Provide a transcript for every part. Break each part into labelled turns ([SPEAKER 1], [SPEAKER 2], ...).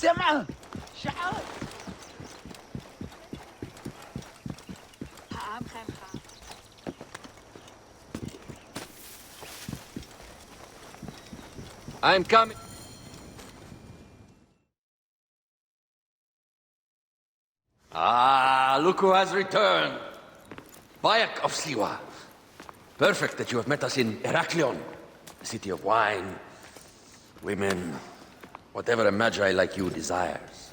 [SPEAKER 1] سمعة شعار
[SPEAKER 2] I'm coming. Ah, look who has returned. Bayek of Siwa. Perfect that you have met us in Heraklion, the city of wine, women, whatever a magi like you desires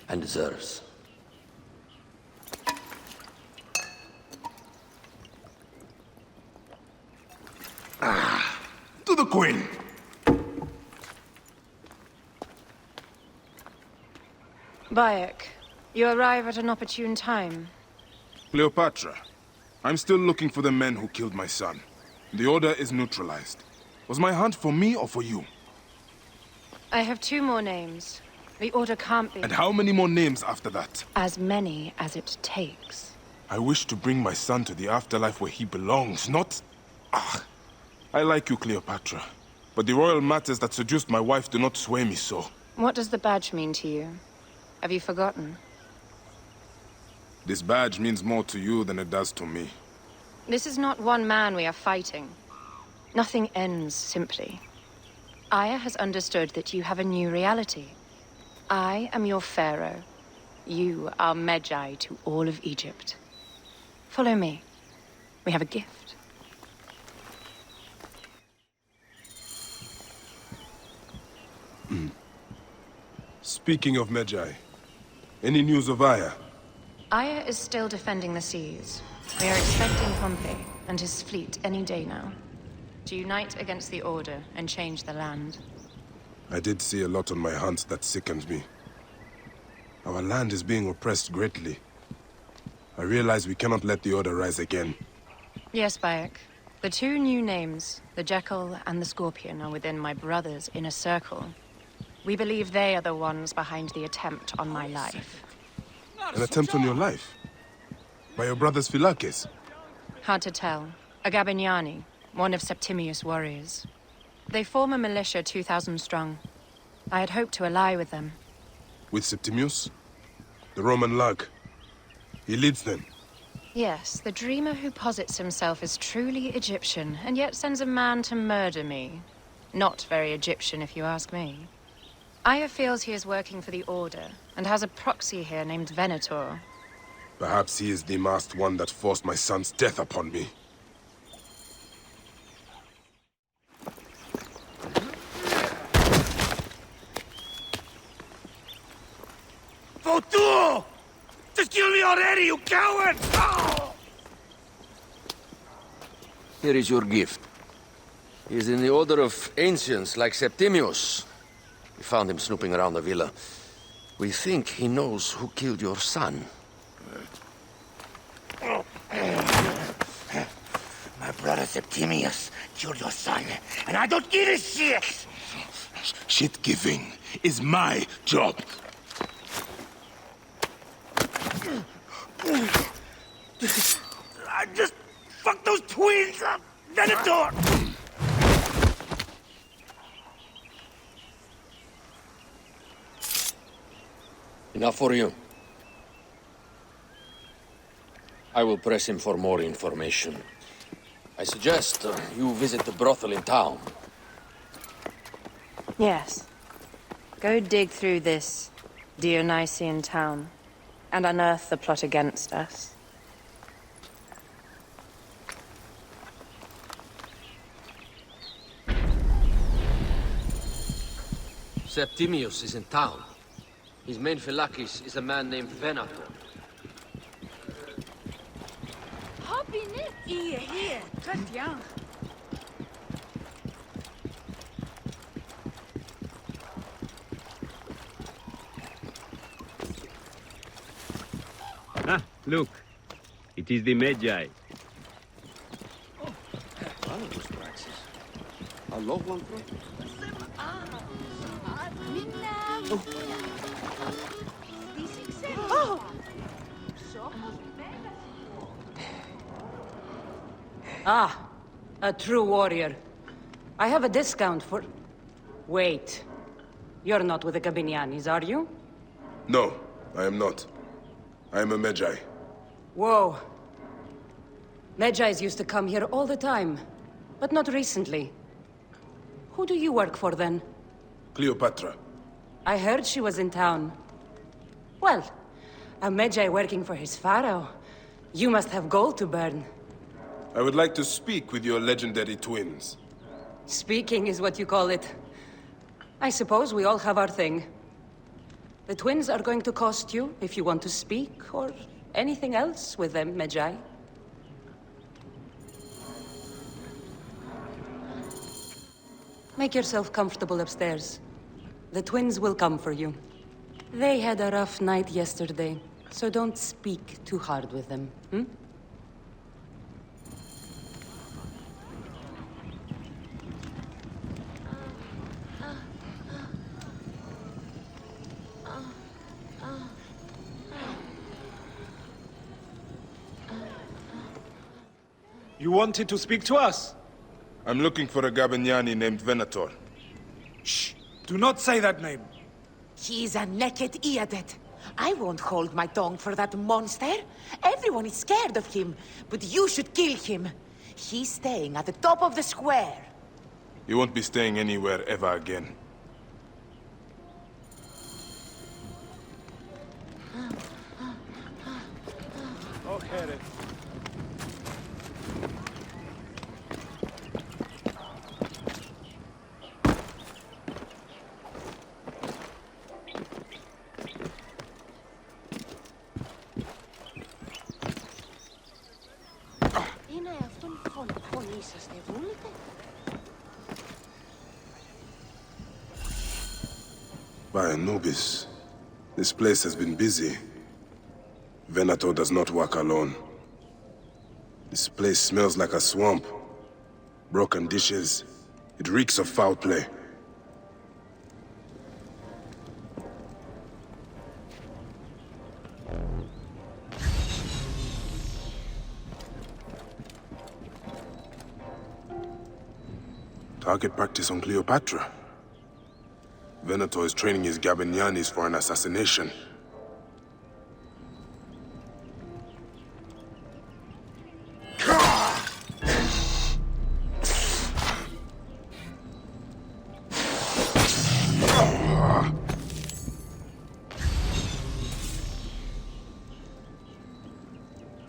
[SPEAKER 2] and deserves.
[SPEAKER 3] To the Queen!
[SPEAKER 4] Bayek, you arrive at an opportune time.
[SPEAKER 3] Cleopatra, I'm still looking for the men who killed my son. The Order is neutralized. Was my hunt for me or for you?
[SPEAKER 4] I have 2 more names. The Order can't be...
[SPEAKER 3] And how many more names after that?
[SPEAKER 4] As many as it takes.
[SPEAKER 3] I wish to bring my son to the afterlife where he belongs, not... I like you, Cleopatra. But the royal matters that seduced my wife do not sway me so.
[SPEAKER 4] What does the badge mean to you? Have you forgotten?
[SPEAKER 3] This badge means more to you than it does to me.
[SPEAKER 4] This is not one man we are fighting. Nothing ends simply. Aya has understood that you have a new reality. I am your pharaoh. You are Medjay to all of Egypt. Follow me. We have a gift.
[SPEAKER 3] Speaking of Medjay, any news of Aya?
[SPEAKER 4] Aya is still defending the seas. We are expecting Pompey and his fleet any day now. To unite against the Order and change the land.
[SPEAKER 3] I did see a lot on my hunts that sickened me. Our land is being oppressed greatly. I realize we cannot let the Order rise again.
[SPEAKER 4] Yes, Bayek. The 2 new names, the Jekyll and the Scorpion, are within my brother's inner circle. We believe they are the ones behind the attempt on my life.
[SPEAKER 3] An attempt on your life? By your brother's Phylakes?
[SPEAKER 4] Hard to tell. A Gabiniani, one of Septimius' warriors. They form a militia 2,000 strong. I had hoped to ally with them.
[SPEAKER 3] With Septimius? The Roman lug? He leads them?
[SPEAKER 4] Yes, the dreamer who posits himself as truly Egyptian, and yet sends a man to murder me. Not very Egyptian, if you ask me. Aya feels he is working for the Order, and has a proxy here named Venator.
[SPEAKER 3] Perhaps he is the masked one that forced my son's death upon me.
[SPEAKER 1] Votu! Just kill me already, you coward! Oh!
[SPEAKER 2] Here is your gift. He is in the order of ancients like Septimius. We found him snooping around the villa. We think he knows who killed your son.
[SPEAKER 1] My brother Septimius killed your son, and I don't give a shit!
[SPEAKER 3] Shit-giving is my job.
[SPEAKER 1] I just fucked those twins up! Venator!
[SPEAKER 2] Enough for you. I will press him for more information. I suggest you visit the brothel in town.
[SPEAKER 4] Yes. Go dig through this Dionysian town, and unearth the plot against us.
[SPEAKER 2] Septimius is in town. His main Phylakes is a man named Venator.
[SPEAKER 5] Here, cut young.
[SPEAKER 6] Ah, look. It is the Medjay.
[SPEAKER 7] Ah, a true warrior. I have a discount for... Wait. You're not with the Gabinianis, are you?
[SPEAKER 3] No, I am not. I am a Medjay.
[SPEAKER 7] Whoa. Medjais used to come here all the time, but not recently. Who do you work for, then?
[SPEAKER 3] Cleopatra.
[SPEAKER 7] I heard she was in town. Well, a Medjay working for his pharaoh. You must have gold to burn.
[SPEAKER 3] I would like to speak with your legendary twins.
[SPEAKER 7] Speaking is what you call it. I suppose we all have our thing. The twins are going to cost you if you want to speak, or anything else with them, Medjay. Make yourself comfortable upstairs. The twins will come for you. They had a rough night yesterday, so don't speak too hard with them, hmm?
[SPEAKER 8] You wanted to speak to us?
[SPEAKER 3] I'm looking for a Gabiniani named Venator.
[SPEAKER 8] Shh! Do not say that name.
[SPEAKER 9] He's a naked Iadet. I won't hold my tongue for that monster. Everyone is scared of him, but you should kill him. He's staying at the top of the square.
[SPEAKER 3] You won't be staying anywhere ever again.
[SPEAKER 8] Oh, Herod.
[SPEAKER 9] Είναι αυτόν λοιπόν είσαστε βούλετε.
[SPEAKER 3] By Anubis, this place has been busy. Venator does not work alone. This place smells like a swamp. Broken dishes. It reeks of foul play. Target practice on Cleopatra. Venator is training his Gabinianis for an assassination.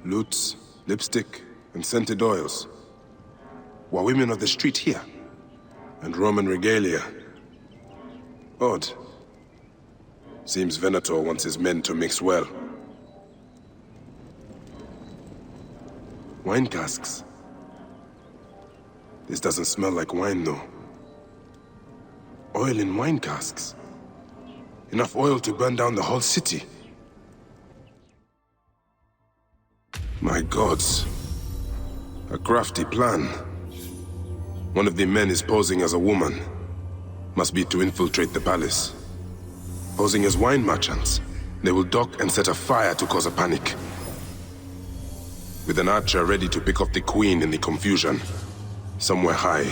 [SPEAKER 3] Lutes, lipstick, and scented oils. Were women of the street here? And Roman regalia. Odd. Seems Venator wants his men to mix well. Wine casks. This doesn't smell like wine, though. Oil in wine casks. Enough oil to burn down the whole city. My gods. A crafty plan. One of the men is posing as a woman. Must be to infiltrate the palace. Posing as wine merchants, they will dock and set a fire to cause a panic. With an archer ready to pick off the queen in the confusion. Somewhere high.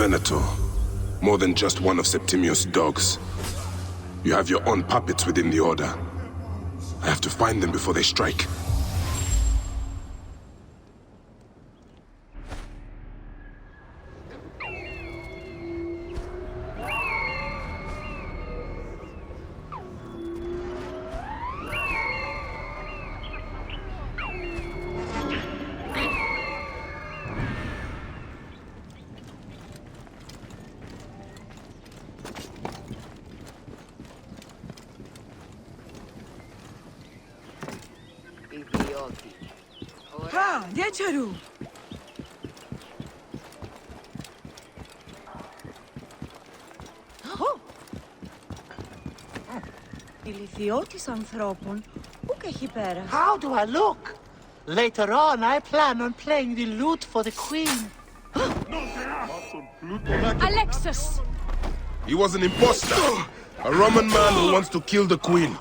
[SPEAKER 3] Venator. More than just one of Septimius' dogs. You have your own puppets within the Order. I have to find them before they strike.
[SPEAKER 5] Ah, Diacharu! Ηλιθιώτης ανθρώπων, πού και έχει πέρασει.
[SPEAKER 1] How do I look? Later on, I plan on playing the lute for the queen.
[SPEAKER 5] Alexis!
[SPEAKER 3] He was an imposter. A Roman man who wants to kill the queen.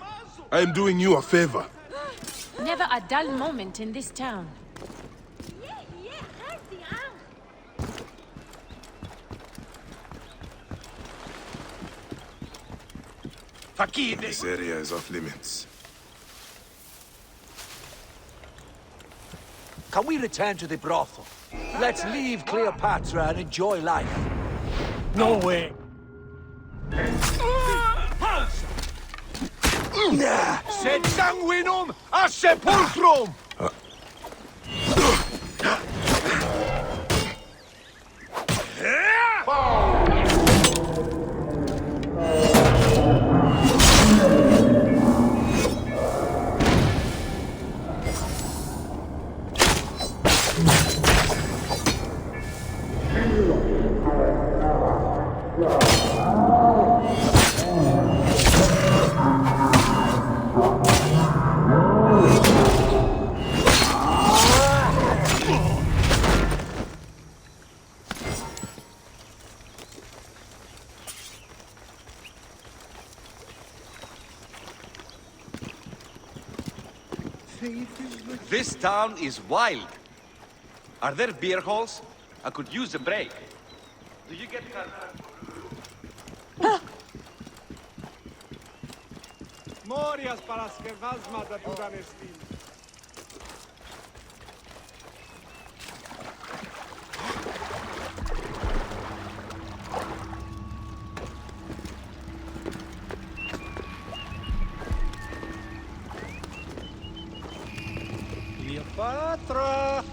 [SPEAKER 3] I am doing you a favor.
[SPEAKER 10] Never a dull moment in this town.
[SPEAKER 3] This area is off limits.
[SPEAKER 11] Can we return to the brothel? Let's leave Cleopatra and enjoy life.
[SPEAKER 8] No way.
[SPEAKER 11] Sed sanguinum a sepulchrum!
[SPEAKER 12] This town is wild. Are there beer halls? I could use a break. Do you get
[SPEAKER 8] Morias para skevazma da Dudanestin. Cleopatra!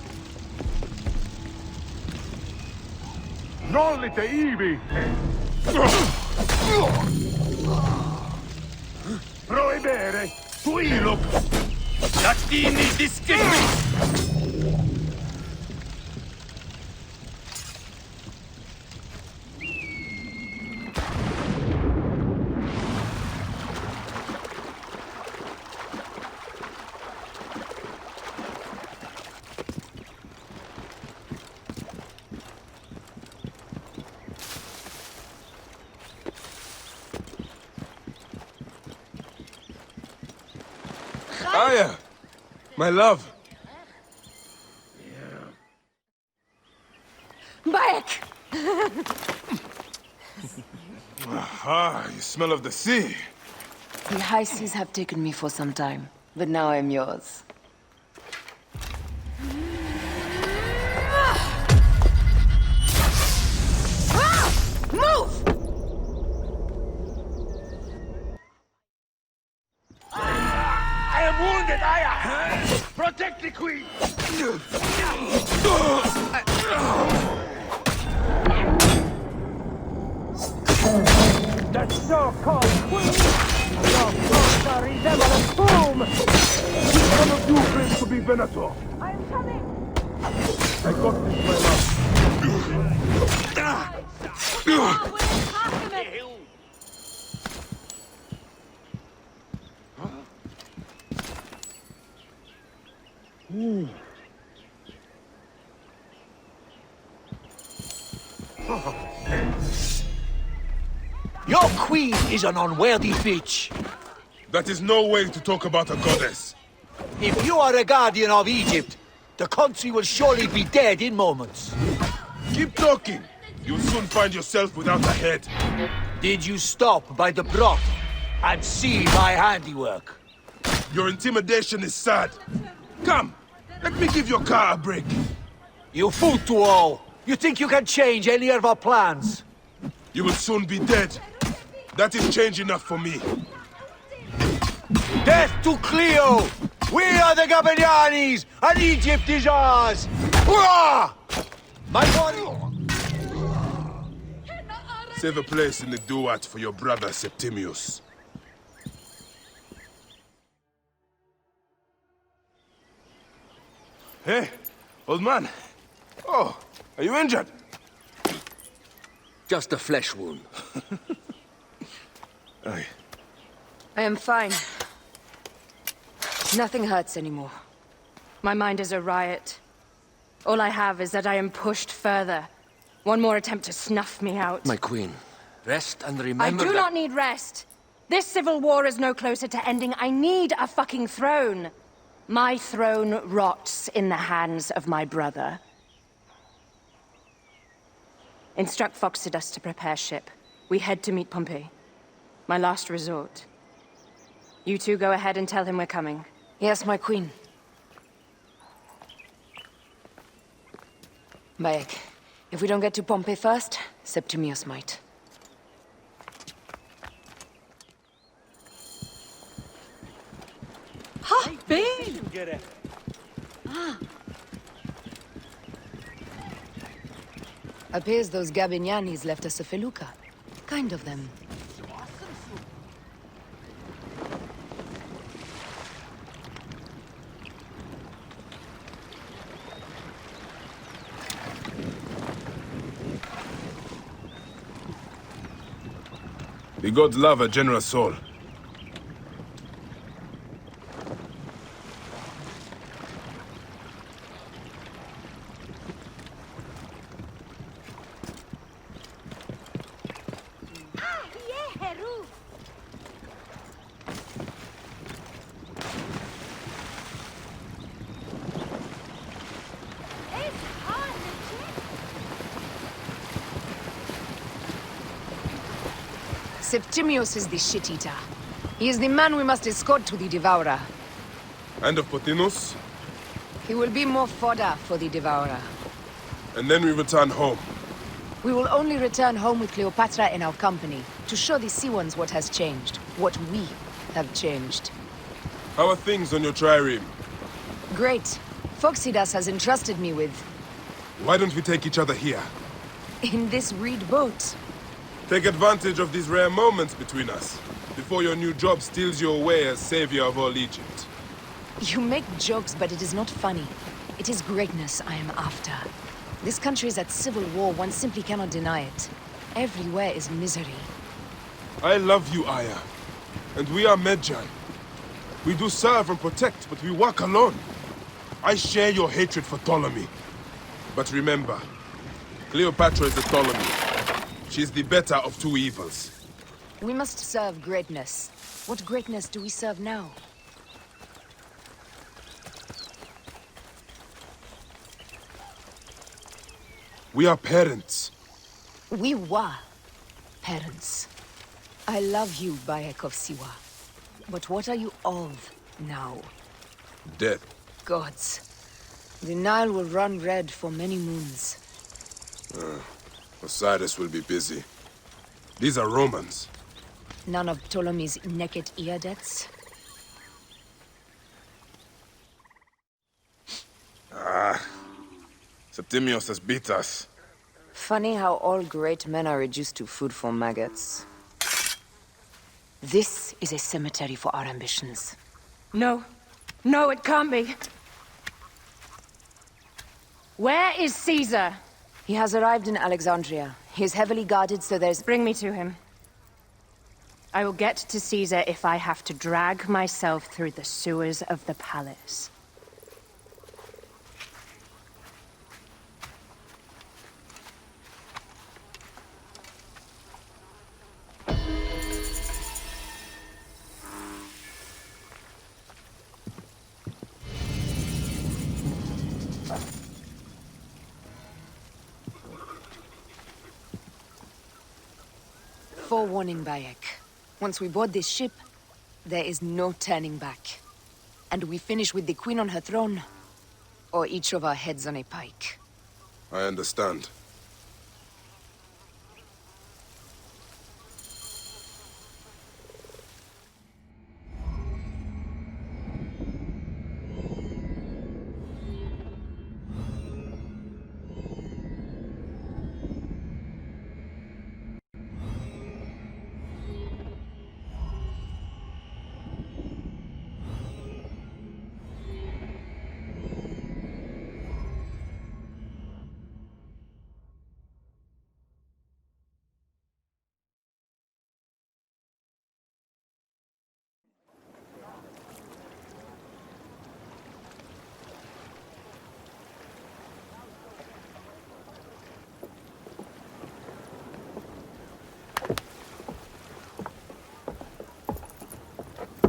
[SPEAKER 13] Non lite ivi! Proibere! Tuilo!
[SPEAKER 1] Latini distinguished!
[SPEAKER 3] Aya! My love!
[SPEAKER 10] Bayek!
[SPEAKER 3] Aha, you smell of the sea.
[SPEAKER 14] The high seas have taken me for some time, but now I'm yours.
[SPEAKER 10] Move!
[SPEAKER 1] I am wounded, Aya! Protect the queen!
[SPEAKER 13] That so-called queen! Your clothes resemble a tomb! None of you claims to be Venator.
[SPEAKER 10] I'm coming!
[SPEAKER 13] I got this, my love.
[SPEAKER 11] Your queen is an unworthy bitch.
[SPEAKER 3] That is no way to talk about a goddess.
[SPEAKER 11] If you are a guardian of Egypt, the country will surely be dead in moments.
[SPEAKER 3] Keep talking. You'll soon find yourself without a head.
[SPEAKER 11] Did you stop by the broth and see my handiwork?
[SPEAKER 3] Your intimidation is sad. Come, let me give your car a break.
[SPEAKER 11] You fool to all. You think you can change any of our plans?
[SPEAKER 3] You will soon be dead. That is change enough for me.
[SPEAKER 11] Death to Cleo! We are the Gabanianis, and Egypt is ours! Hurrah! My body...
[SPEAKER 3] Save a place in the duat for your brother Septimius. Hey, old man. Oh, are you injured?
[SPEAKER 2] Just a flesh wound.
[SPEAKER 3] Aye.
[SPEAKER 4] I am fine. Nothing hurts anymore. My mind is a riot. All I have is that I am pushed further. One more attempt to snuff me out.
[SPEAKER 2] My queen, rest and remember
[SPEAKER 4] I do
[SPEAKER 2] that...
[SPEAKER 4] not need rest. This civil war is no closer to ending. I need a fucking throne. My throne rots in the hands of my brother. Instruct Phoxidas to prepare ship. We head to meet Pompey. My last resort. You two go ahead and tell him we're coming.
[SPEAKER 14] Yes, my queen. Bayek, if we don't get to Pompey first, Septimius might.
[SPEAKER 5] Ha! Bane!
[SPEAKER 14] Appears those Gabinianis left us a felucca. Kind of them.
[SPEAKER 3] The gods love a generous soul.
[SPEAKER 14] Septimius is the shit-eater. He is the man we must escort to the Devourer.
[SPEAKER 3] And of Pothinus?
[SPEAKER 14] He will be more fodder for the Devourer.
[SPEAKER 3] And then we return home.
[SPEAKER 14] We will only return home with Cleopatra in our company, to show the Sea Ones what has changed, what we have changed.
[SPEAKER 3] How are things on your trireme?
[SPEAKER 14] Great. Phoxidas has entrusted me with...
[SPEAKER 3] Why don't we take each other here?
[SPEAKER 14] in this reed boat.
[SPEAKER 3] Take advantage of these rare moments between us, before your new job steals you away as savior of all Egypt.
[SPEAKER 14] You make jokes, but it is not funny. It is greatness I am after. This country is at civil war, one simply cannot deny it. Everywhere is misery.
[SPEAKER 3] I love you, Aya. And we are Medjay. We do serve and protect, but we work alone. I share your hatred for Ptolemy. But remember, Cleopatra is a Ptolemy. She's the better of two evils.
[SPEAKER 14] We must serve greatness. What greatness do we serve now?
[SPEAKER 3] We are parents.
[SPEAKER 14] We were parents. I love you, Bayek of Siwa. But what are you of now?
[SPEAKER 3] Death.
[SPEAKER 14] Gods. The Nile will run red for many moons.
[SPEAKER 3] Osiris will be busy. These are Romans.
[SPEAKER 14] None of Ptolemy's naked Iadets?
[SPEAKER 3] Septimius has beat us.
[SPEAKER 14] Funny how all great men are reduced to food for maggots. This is a cemetery for our ambitions.
[SPEAKER 4] No. No, it can't be. Where is Caesar?
[SPEAKER 14] He has arrived in Alexandria. He is heavily guarded, so there's...
[SPEAKER 4] Bring me to him. I will get to Caesar if I have to drag myself through the sewers of the palace.
[SPEAKER 14] Forewarning, Bayek. Once we board this ship, there is no turning back. And we finish with the Queen on her throne, or each of our heads on a pike.
[SPEAKER 3] I understand.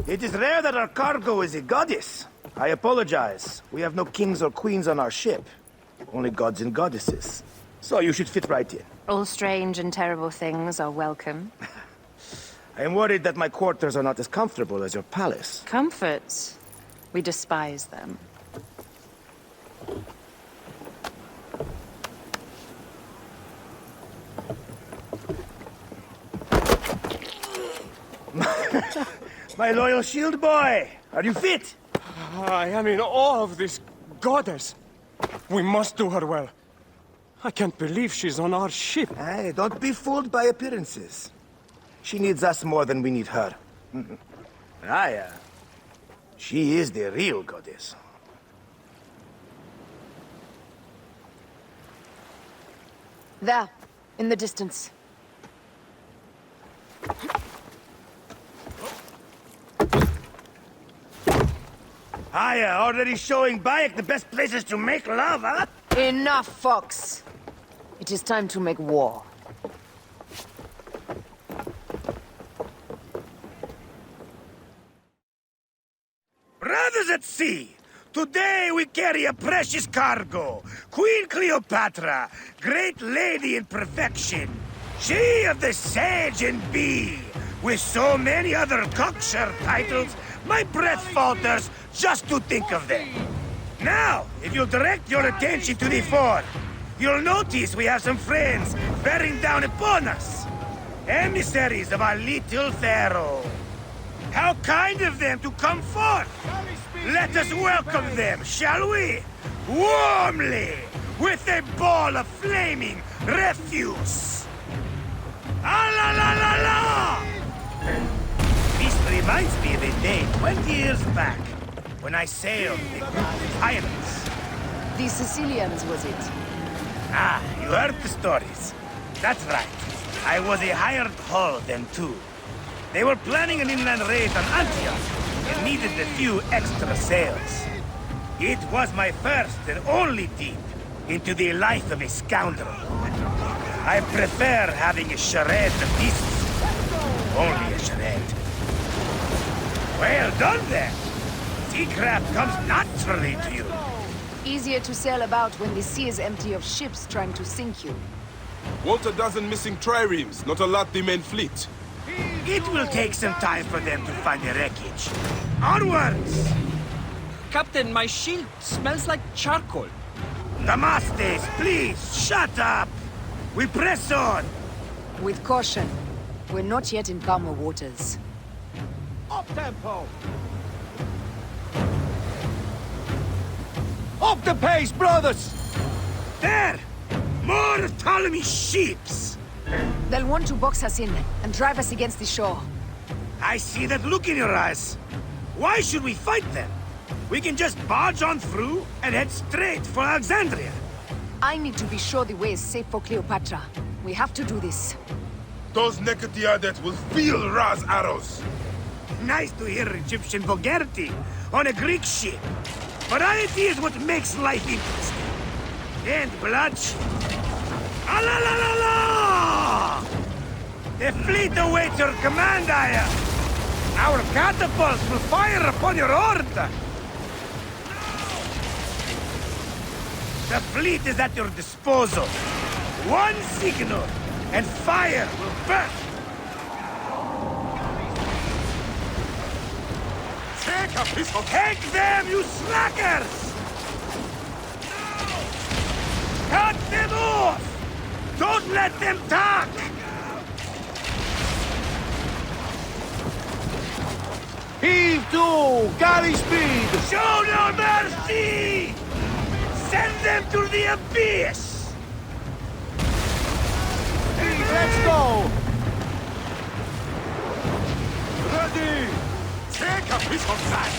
[SPEAKER 15] It is rare that our cargo is a goddess. I apologize. We have no kings or queens on our ship. Only gods and goddesses. So you should fit right in.
[SPEAKER 4] All strange and terrible things are welcome.
[SPEAKER 15] I am worried that my quarters are not as comfortable as your palace.
[SPEAKER 4] Comforts. We despise them.
[SPEAKER 15] My loyal shield boy! Are you fit?
[SPEAKER 8] I am in awe of this goddess. We must do her well. I can't believe she's on our ship.
[SPEAKER 15] Hey, don't be fooled by appearances. She needs us more than we need her. Aya, she is the real goddess.
[SPEAKER 14] There, in the distance.
[SPEAKER 15] Aya, already showing Bayek the best places to make love, huh?
[SPEAKER 14] Enough, Fox. It is time to make war.
[SPEAKER 15] Brothers at sea, today we carry a precious cargo. Queen Cleopatra, great lady in perfection. She of the Sage and Bee. With so many other cocksure titles, my breath falters just to think of them. Now, if you'll direct your attention to the fort, you'll notice we have some friends bearing down upon us. Emissaries of our little pharaoh. How kind of them to come forth! Let us welcome them, shall we? Warmly, with a ball of flaming refuse. Ah la la la la! This reminds me of a day 20 years back, when I sailed with a group of pirates.
[SPEAKER 14] The Sicilians, was it?
[SPEAKER 15] Ah, you heard the stories. That's right. I was a hired hull then too. They were planning an inland raid on Antioch and needed a few extra sails. It was my first and only dip into the life of a scoundrel. I prefer having a charade of decency. Only a charade. Well done then. Seacraft comes naturally to you.
[SPEAKER 14] Easier to sail about when the sea is empty of ships trying to sink you.
[SPEAKER 3] Want a dozen missing triremes, not a lot the main fleet.
[SPEAKER 15] It will take some time for them to find the wreckage. Onwards!
[SPEAKER 16] Captain, my shield smells like charcoal.
[SPEAKER 15] Damastes, please, shut up! We press on!
[SPEAKER 14] With caution. We're not yet in calmer waters.
[SPEAKER 8] Up tempo!
[SPEAKER 11] Up the pace, brothers!
[SPEAKER 15] There! More Ptolemy ships!
[SPEAKER 14] They'll want to box us in and drive us against the shore.
[SPEAKER 15] I see that look in your eyes. Why should we fight them? We can just barge on through and head straight for Alexandria.
[SPEAKER 14] I need to be sure the way is safe for Cleopatra. We have to do this.
[SPEAKER 3] Those Nekatiadet will feel Ra's arrows.
[SPEAKER 15] Nice to hear Egyptian vulgarity on a Greek ship. Variety is what makes life interesting. And bloodshed. Ah la la la la! The fleet awaits your command, Aya. Our catapults will fire upon your order. The fleet is at your disposal. One signal, and fire will burst.
[SPEAKER 3] Take a piece of...
[SPEAKER 15] Take them, you slackers! Cut them off! Don't let them talk!
[SPEAKER 11] Heave to! Galley speed!
[SPEAKER 15] Show no mercy! Send them to the abyss!
[SPEAKER 11] Let's go!
[SPEAKER 3] Ready! Take a piece of that!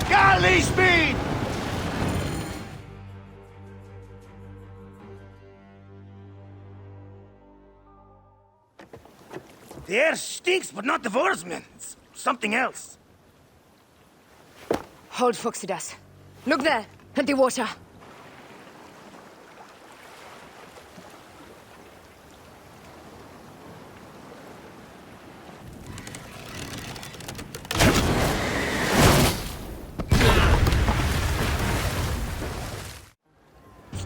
[SPEAKER 11] Galley speed!
[SPEAKER 15] The air stinks, but not the oarsmen. It's something else.
[SPEAKER 14] Hold, Phoxidas. Look there, at the water.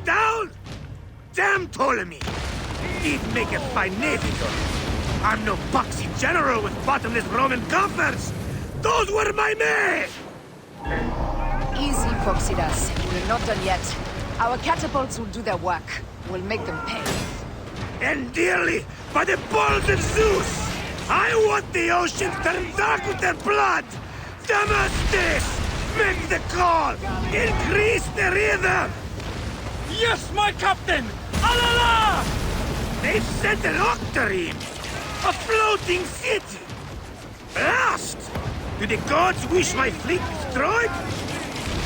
[SPEAKER 15] Down! Damn Ptolemy! He'd make a fine navigator. I'm no boxy general with bottomless Roman coffers! Those were my men!
[SPEAKER 14] Easy, Proxidas. We're not done yet. Our catapults will do their work. We'll make them pay.
[SPEAKER 15] And dearly, by the balls of Zeus! I want the oceans turned dark with their blood! Damastes! Make the call! Increase the rhythm!
[SPEAKER 16] Yes, my captain! Alala!
[SPEAKER 15] They've sent an octarine! A floating city! Blast! Do the gods wish my fleet destroyed?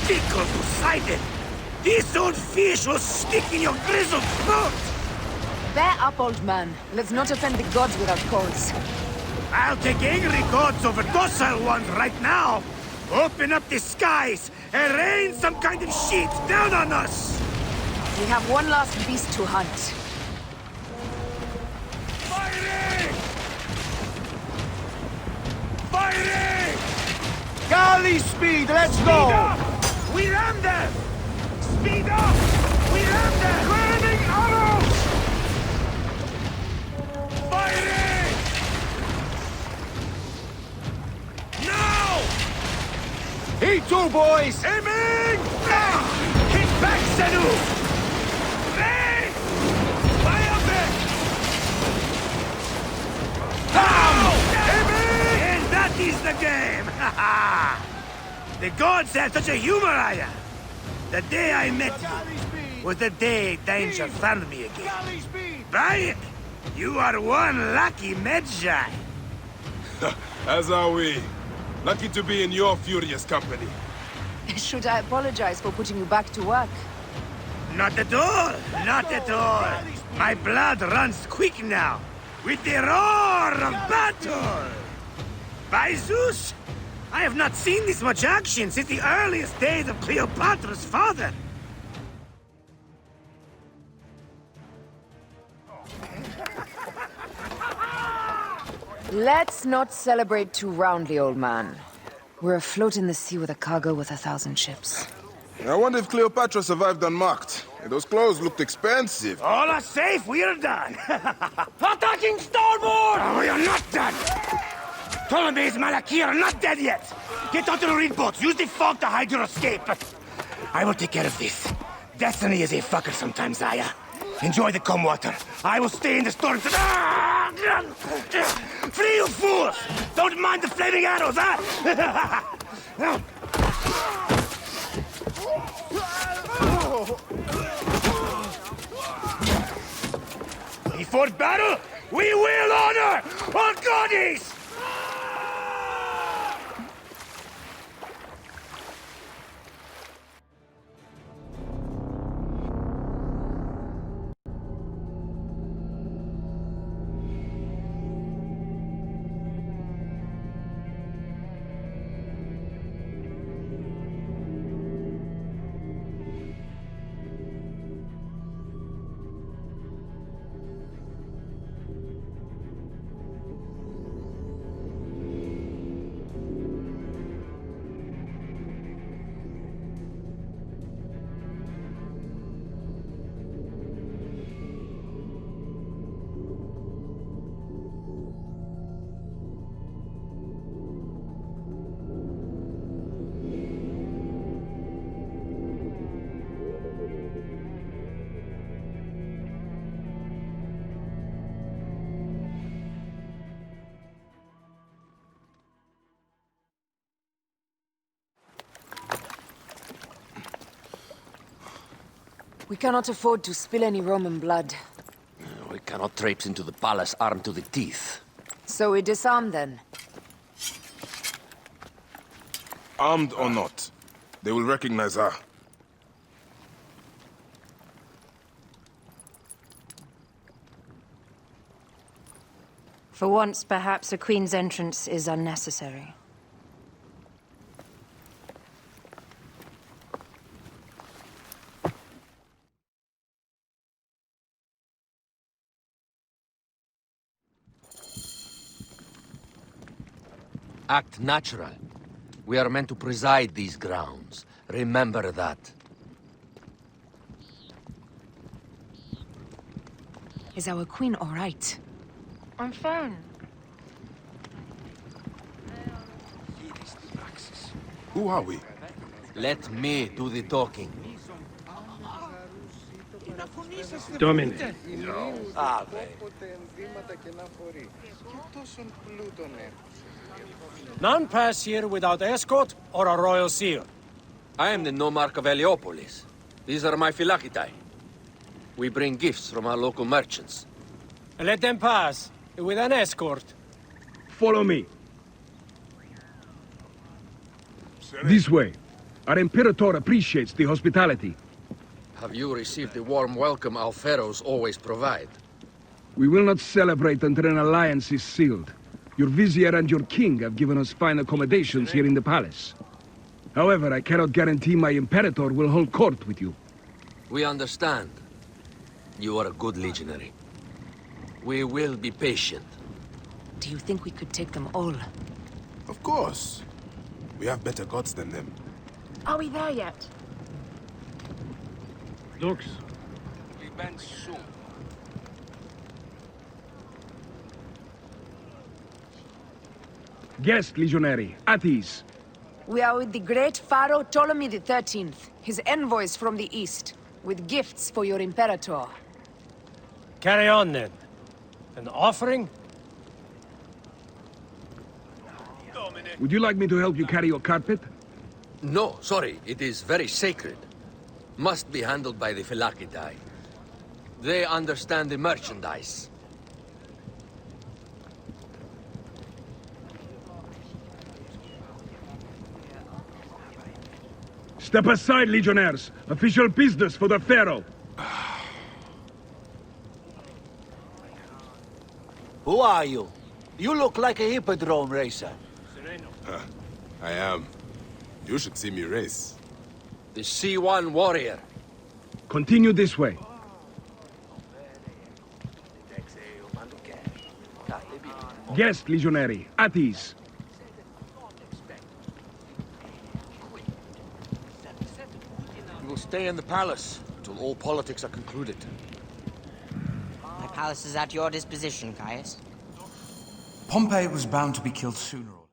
[SPEAKER 15] Fickle Poseidon! This old fish will stick in your grizzled throat!
[SPEAKER 14] Bear up, old man. Let's not offend the gods without cause.
[SPEAKER 15] I'll take angry gods over docile ones right now! Open up the skies and rain some kind of shit down on us!
[SPEAKER 14] We have one last beast to hunt.
[SPEAKER 15] Fighting! Fighting!
[SPEAKER 11] Galley speed, let's go!
[SPEAKER 15] We ram them! Speed up! We ram them! Flaming arrows! Fighting! Now!
[SPEAKER 11] Heat two, boys!
[SPEAKER 15] Aiming! Hit back, Sanu! Rain! Fire back! Aiming! And that is the game! The gods have such a humor, Aya! The day I met you was the day danger found me again. Brian, you are one lucky Medjay.
[SPEAKER 3] As are we. Lucky to be in your furious company.
[SPEAKER 14] Should I apologize for putting you back to work?
[SPEAKER 15] Not at all! Not at all! My blood runs quick now, with the roar of battle! By Zeus! I have not seen this much action since the earliest days of Cleopatra's father!
[SPEAKER 14] Let's not celebrate too roundly, old man. We're afloat in the sea with a cargo worth 1,000 ships.
[SPEAKER 3] I wonder if Cleopatra survived unmarked. Those clothes looked expensive.
[SPEAKER 15] All are safe, we're done!
[SPEAKER 16] Attacking starboard!
[SPEAKER 15] Oh, we are not done! Ptolemy's Malaki are not dead yet! Get onto the reed boats, use the fog to hide your escape! I will take care of this. Destiny is a fucker sometimes, Aya. Enjoy the calm water. I will stay in the storm to... Flee, you fools! Don't mind the flaming arrows, huh? Before battle, we will honor our goddess!
[SPEAKER 14] We cannot afford to spill any Roman blood.
[SPEAKER 2] We cannot traipse into the palace armed to the teeth.
[SPEAKER 14] So we disarm then?
[SPEAKER 3] Armed or not, they will recognize her.
[SPEAKER 4] For once, perhaps a queen's entrance is unnecessary.
[SPEAKER 2] Act natural. We are meant to preside these grounds. Remember that.
[SPEAKER 14] Is our queen all right?
[SPEAKER 4] I'm fine.
[SPEAKER 3] Who are we?
[SPEAKER 11] Let me do the talking.
[SPEAKER 6] Dominic.
[SPEAKER 8] None pass here without escort or a royal seal.
[SPEAKER 2] I am the nomarch of Heliopolis. These are my Phylakitai. We bring gifts from our local merchants.
[SPEAKER 8] Let them pass, with an escort.
[SPEAKER 6] Follow me. This way. Our Imperator appreciates the hospitality.
[SPEAKER 2] Have you received the warm welcome our pharaohs always provide?
[SPEAKER 6] We will not celebrate until an alliance is sealed. Your vizier and your king have given us fine accommodations here in the palace. However, I cannot guarantee my Imperator will hold court with you.
[SPEAKER 2] We understand. You are a good legionary. We will be patient.
[SPEAKER 14] Do you think we could take them all?
[SPEAKER 3] Of course. We have better gods than them.
[SPEAKER 4] Are we there yet?
[SPEAKER 6] Dux. Guest, legionary. At ease.
[SPEAKER 14] We are with the great Pharaoh Ptolemy XIII, his envoys from the east, with gifts for your Imperator.
[SPEAKER 8] Carry on, then. An offering?
[SPEAKER 6] Would you like me to help you carry your carpet?
[SPEAKER 2] No, sorry. It is very sacred. Must be handled by the Phylakitai. They understand the merchandise.
[SPEAKER 6] Step aside, legionnaires. Official business for the Pharaoh.
[SPEAKER 11] Who are you? You look like a hippodrome racer.
[SPEAKER 3] I am. You should see me race.
[SPEAKER 2] The C1 warrior.
[SPEAKER 6] Continue this way. Guest, legionary. At ease.
[SPEAKER 17] We will stay in the palace until all politics are concluded.
[SPEAKER 18] My palace is at your disposition, Caius.
[SPEAKER 17] Pompey was bound to be killed sooner or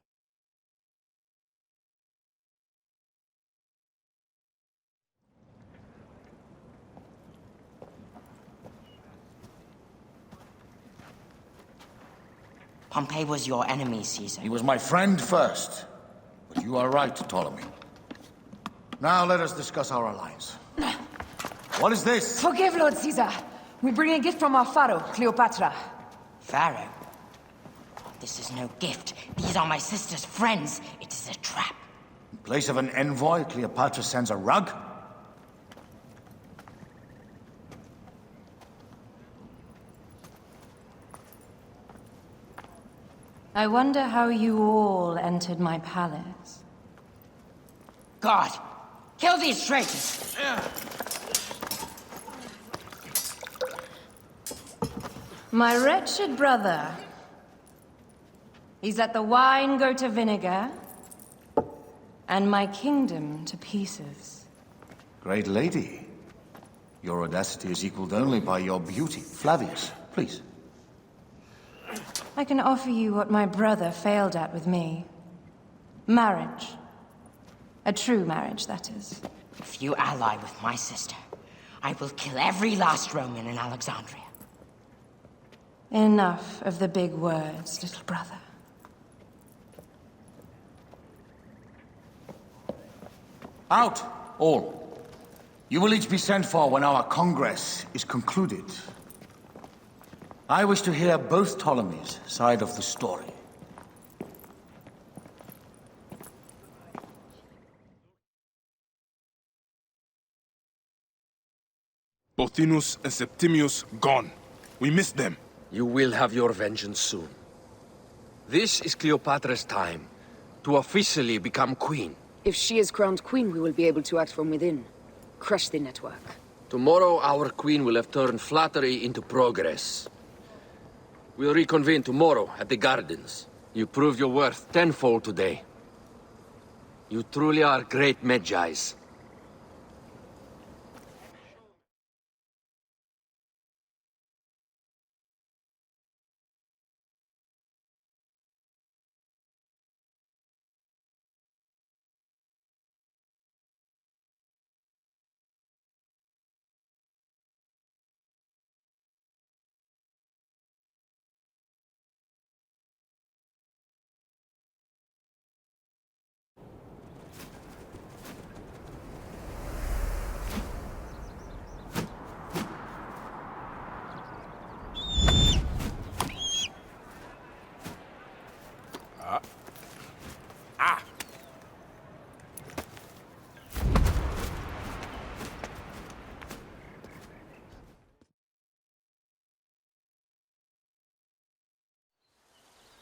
[SPEAKER 18] Pompey was your enemy, Caesar.
[SPEAKER 17] He was my friend first. But you are right, Ptolemy. Now let us discuss our alliance. What is this?
[SPEAKER 14] Forgive, Lord Caesar. We bring a gift from our Pharaoh, Cleopatra.
[SPEAKER 18] Pharaoh? This is no gift. These are my sister's friends. It is a trap.
[SPEAKER 17] In place of an envoy, Cleopatra sends a rug?
[SPEAKER 4] I wonder how you all entered my palace.
[SPEAKER 18] God! Kill these traitors!
[SPEAKER 4] My wretched brother. He's let the wine go to vinegar, and my kingdom to pieces.
[SPEAKER 17] Great lady. Your audacity is equaled only by your beauty. Flavius, please.
[SPEAKER 4] I can offer you what my brother failed at with me. Marriage. A true marriage, that is.
[SPEAKER 18] If you ally with my sister, I will kill every last Roman in Alexandria.
[SPEAKER 4] Enough of the big words, little brother.
[SPEAKER 17] Out, all. You will each be sent for when our congress is concluded. I wish to hear both Ptolemy's side of the story.
[SPEAKER 3] Pothinus and Septimius gone. We missed them.
[SPEAKER 2] You will have your vengeance soon. This is Cleopatra's time to officially become queen.
[SPEAKER 14] If she is crowned queen, we will be able to act from within. Crush the network.
[SPEAKER 2] Tomorrow, our queen will have turned flattery into progress. We'll reconvene tomorrow at the gardens. You proved your worth tenfold today. You truly are great Magi's.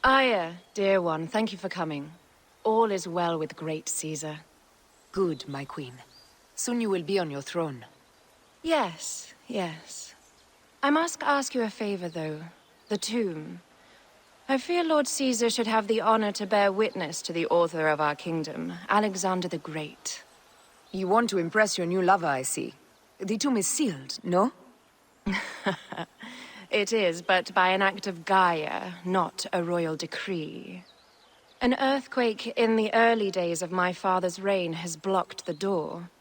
[SPEAKER 4] Aya, dear one, thank you for coming. All is well with great Caesar.
[SPEAKER 14] Good, my queen. Soon you will be on your throne.
[SPEAKER 4] Yes, yes. I must ask you a favor, though. The tomb. I fear Lord Caesar should have the honor to bear witness to the author of our kingdom, Alexander the Great.
[SPEAKER 14] You want to impress your new lover, I see. The tomb is sealed, no?
[SPEAKER 4] It is, but by an act of Gaia, not a royal decree. An earthquake in the early days of my father's reign has blocked the door.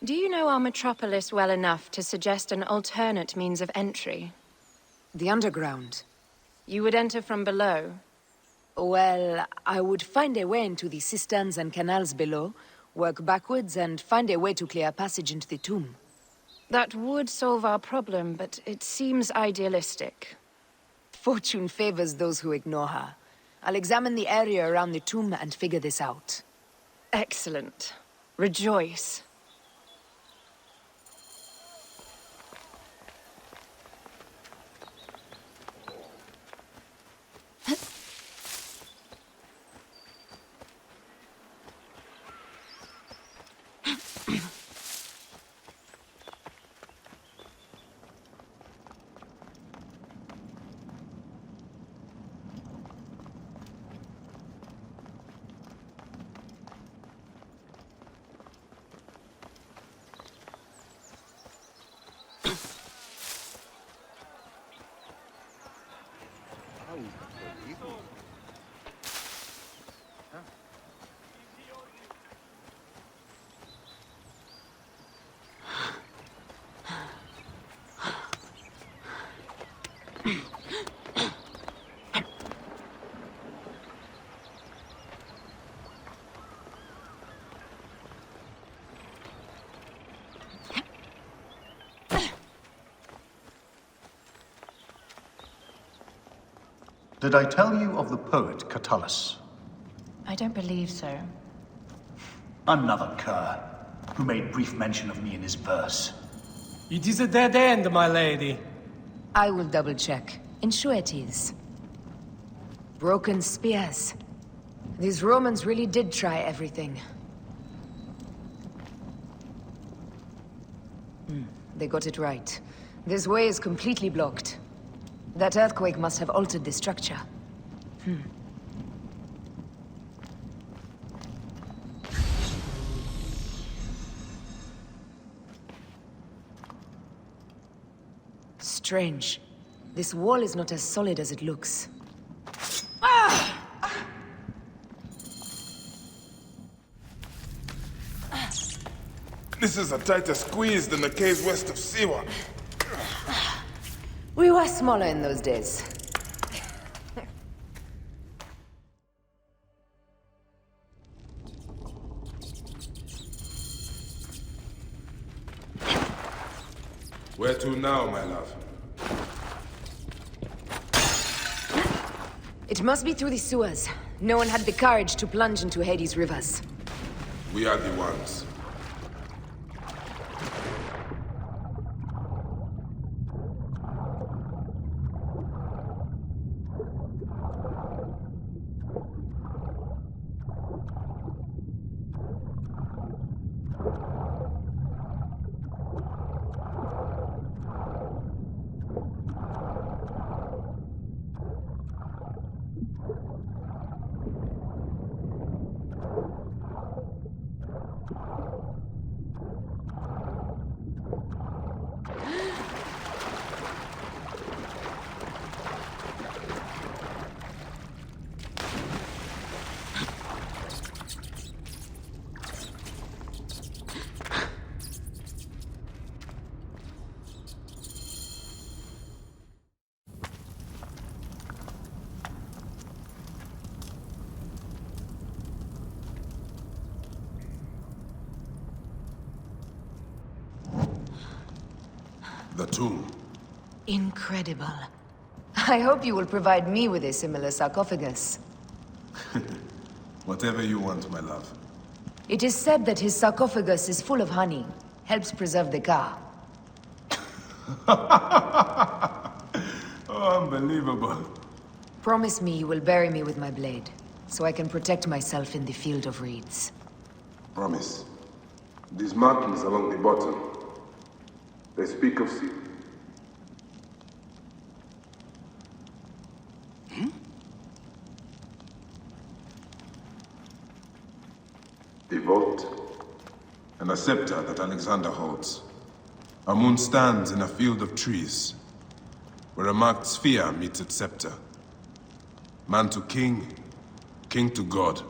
[SPEAKER 4] Do you know our metropolis well enough to suggest an alternate means of entry?
[SPEAKER 14] The underground.
[SPEAKER 4] You would enter from below?
[SPEAKER 14] Well, I would find a way into the cisterns and canals below, work backwards, and find a way to clear a passage into the tomb.
[SPEAKER 4] That would solve our problem, but it seems idealistic.
[SPEAKER 14] Fortune favors those who ignore her. I'll examine the area around the tomb and figure this out.
[SPEAKER 4] Excellent. Rejoice.
[SPEAKER 17] Did I tell you of the poet Catullus?
[SPEAKER 18] I don't believe so.
[SPEAKER 17] Another cur, who made brief mention of me in his verse.
[SPEAKER 8] It is a dead end, my lady.
[SPEAKER 14] I will double-check. Ensure it is. Broken spears. These Romans really did try everything. They got it right. This way is completely blocked. That earthquake must have altered the structure. Strange. This wall is not as solid as it looks.
[SPEAKER 3] This is a tighter squeeze than the caves west of Siwa.
[SPEAKER 14] We were smaller in those days.
[SPEAKER 3] Where to now, my love?
[SPEAKER 14] It must be through the sewers. No one had the courage to plunge into Hades' rivers.
[SPEAKER 3] We are the ones. The tomb.
[SPEAKER 14] Incredible. I hope you will provide me with a similar sarcophagus.
[SPEAKER 3] Whatever you want, my love.
[SPEAKER 14] It is said that his sarcophagus is full of honey, helps preserve the car.
[SPEAKER 3] Oh, unbelievable.
[SPEAKER 14] Promise me you will bury me with my blade, so I can protect myself in the field of reeds.
[SPEAKER 3] Promise. These markings along the bottom, they speak of sea. A vault, and a scepter that Alexander holds. Amun stands in a field of trees, where a marked sphere meets its scepter. Man to king, king to god.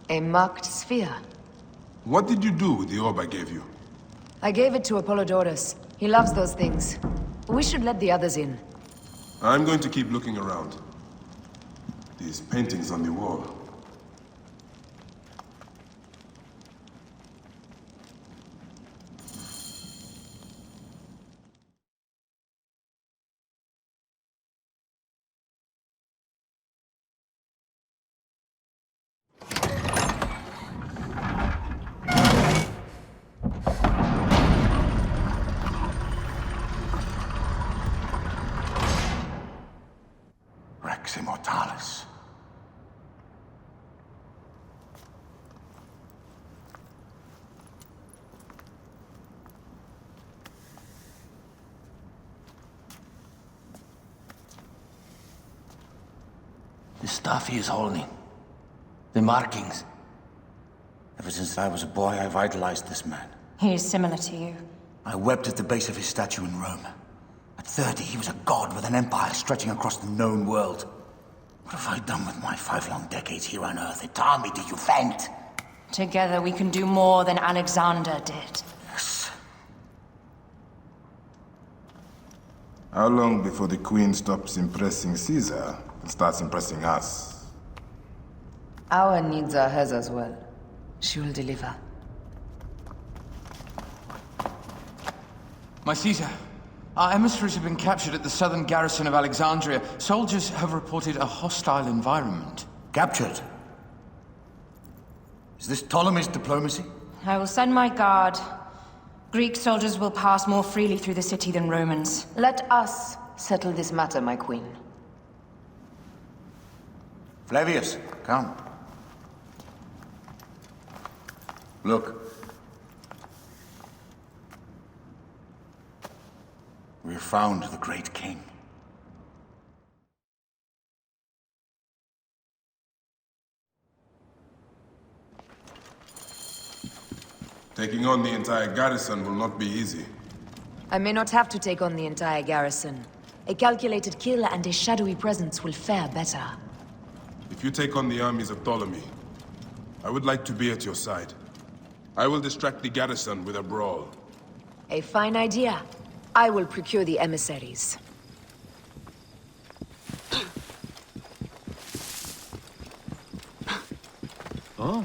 [SPEAKER 14] A marked sphere?
[SPEAKER 3] What did you do with the orb I gave you?
[SPEAKER 14] I gave it to Apollodorus. He loves those things. We should let the others in.
[SPEAKER 3] I'm going to keep looking around. These paintings on the wall.
[SPEAKER 17] Rex Immortalis.
[SPEAKER 19] The stuff he is holding. The markings. Ever since I was a boy, I've idolized this man.
[SPEAKER 18] He is similar to you.
[SPEAKER 19] I wept at the base of his statue in Rome. At 30, he was a god with an empire stretching across the known world. What have I done with my 5 long decades here on Earth? It taught me to you vent.
[SPEAKER 18] Together we can do more than Alexander did.
[SPEAKER 19] Yes.
[SPEAKER 20] How long before the Queen stops impressing Caesar and starts impressing us?
[SPEAKER 14] Our needs are hers as well. She will deliver.
[SPEAKER 21] My Caesar, our emissaries have been captured at the southern garrison of Alexandria. Soldiers have reported a hostile environment.
[SPEAKER 19] Captured? Is this Ptolemy's diplomacy?
[SPEAKER 18] I will send my guard. Greek soldiers will pass more freely through the city than Romans.
[SPEAKER 14] Let us settle this matter, my queen.
[SPEAKER 19] Flavius, come. Look. We have found the great king.
[SPEAKER 3] Taking on the entire garrison will not be easy.
[SPEAKER 14] I may not have to take on the entire garrison. A calculated kill and a shadowy presence will fare better.
[SPEAKER 3] If you take on the armies of Ptolemy, I would like to be at your side. I will distract the garrison with a brawl.
[SPEAKER 14] A fine idea. I will procure the emissaries.
[SPEAKER 6] Oh.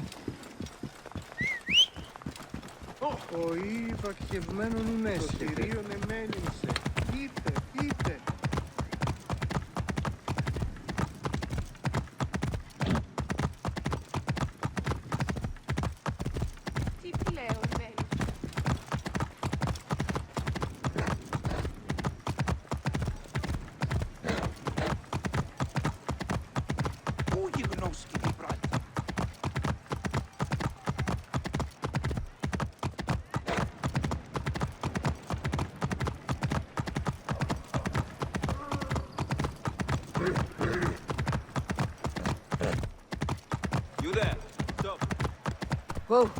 [SPEAKER 6] Ο υπαρχευμένον ουνέσαι, το θηρίον εμένυνσε. Είτε.
[SPEAKER 10] Τι πλέον μένει.
[SPEAKER 15] Πού γιγνώσκει την πράτη.
[SPEAKER 12] You there? Stop.
[SPEAKER 14] Whoa.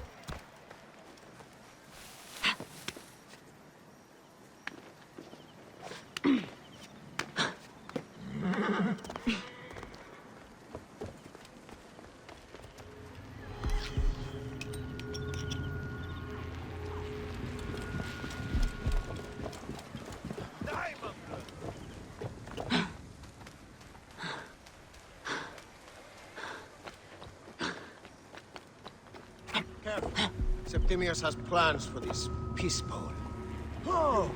[SPEAKER 11] Careful. Septimius has plans for this peace pole.
[SPEAKER 15] Oh!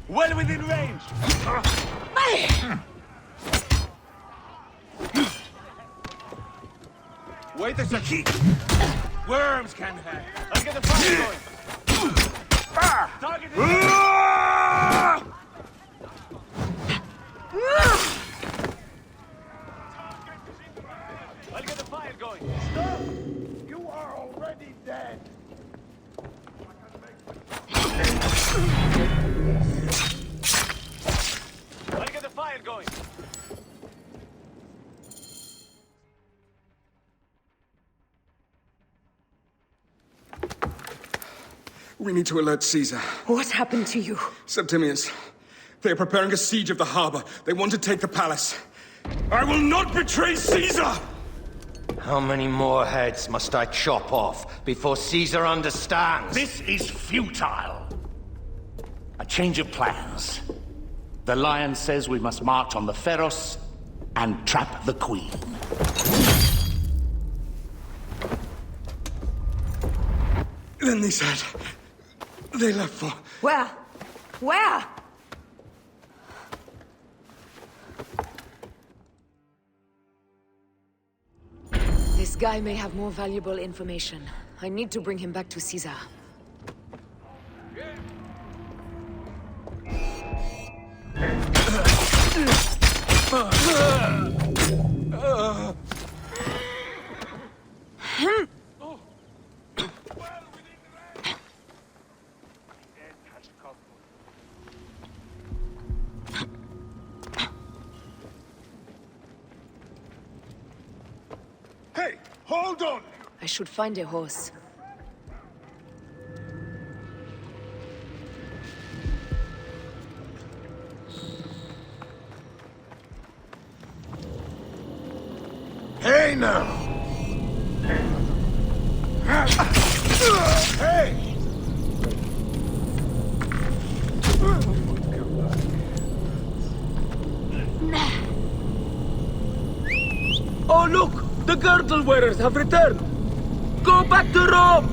[SPEAKER 11] Well within range!
[SPEAKER 15] Wait a second! Worms can hang.
[SPEAKER 11] Let's get the fire going! I'll get the fire going.
[SPEAKER 15] You are already dead.
[SPEAKER 11] I'll get the fire going.
[SPEAKER 6] We need to alert Caesar.
[SPEAKER 9] What happened to you?
[SPEAKER 6] Septimius. They are preparing a siege of the harbor. They want to take the palace. I will not betray Caesar!
[SPEAKER 7] How many more heads must I chop off before Caesar understands?
[SPEAKER 15] This is futile. A change of plans. The Lion says we must march on the Pharos and trap the Queen.
[SPEAKER 6] Then they said... they left for...
[SPEAKER 9] Where? Where?
[SPEAKER 14] This guy may have more valuable information. I need to bring him back to Caesar.
[SPEAKER 15] Hey, hold on!
[SPEAKER 14] I should find a horse.
[SPEAKER 15] Hey now! Hey!
[SPEAKER 13] Oh, look! The girdle wearers have returned! Go back to Rome!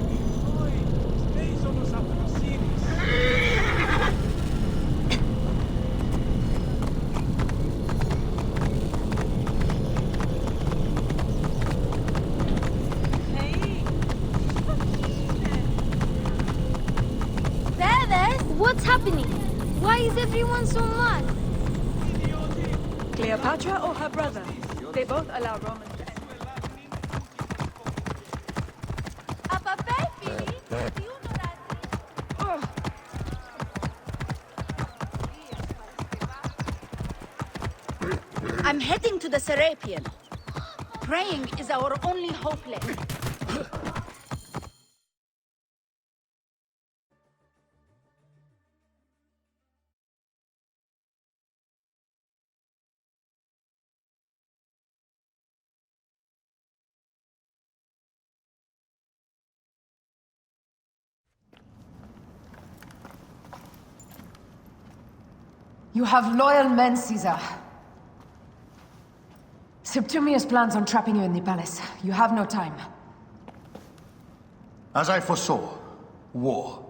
[SPEAKER 10] Bebes, what's happening? Why is everyone so mad?
[SPEAKER 5] Cleopatra or her brother? They both allow Romans.
[SPEAKER 10] I'm heading to the Serapion. Praying is our only hope left.
[SPEAKER 14] You have loyal men, Caesar. Septimius plans on trapping you in the palace. You have no time.
[SPEAKER 19] As I foresaw, war.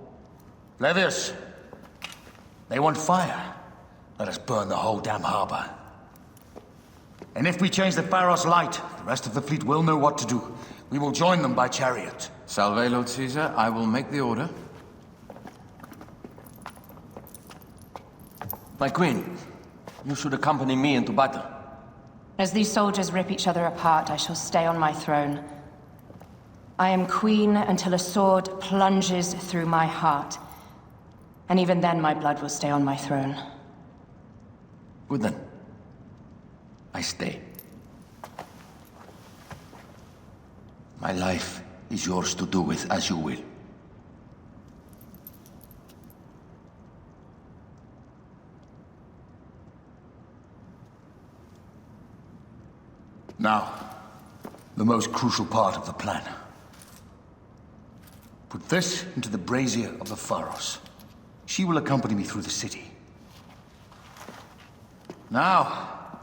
[SPEAKER 19] Levius, they want fire. Let us burn the whole damn harbor. And if we change the Pharos light, the rest of the fleet will know what to do. We will join them by chariot.
[SPEAKER 21] Salve, Lord Caesar. I will make the order.
[SPEAKER 7] My queen, you should accompany me into battle.
[SPEAKER 4] As these soldiers rip each other apart, I shall stay on my throne. I am queen until a sword plunges through my heart. And even then, my blood will stay on my throne.
[SPEAKER 19] Good then. I stay. My life is yours to do with as you will. Now, the most crucial part of the plan. Put this into the brazier of the Pharos. She will accompany me through the city. Now,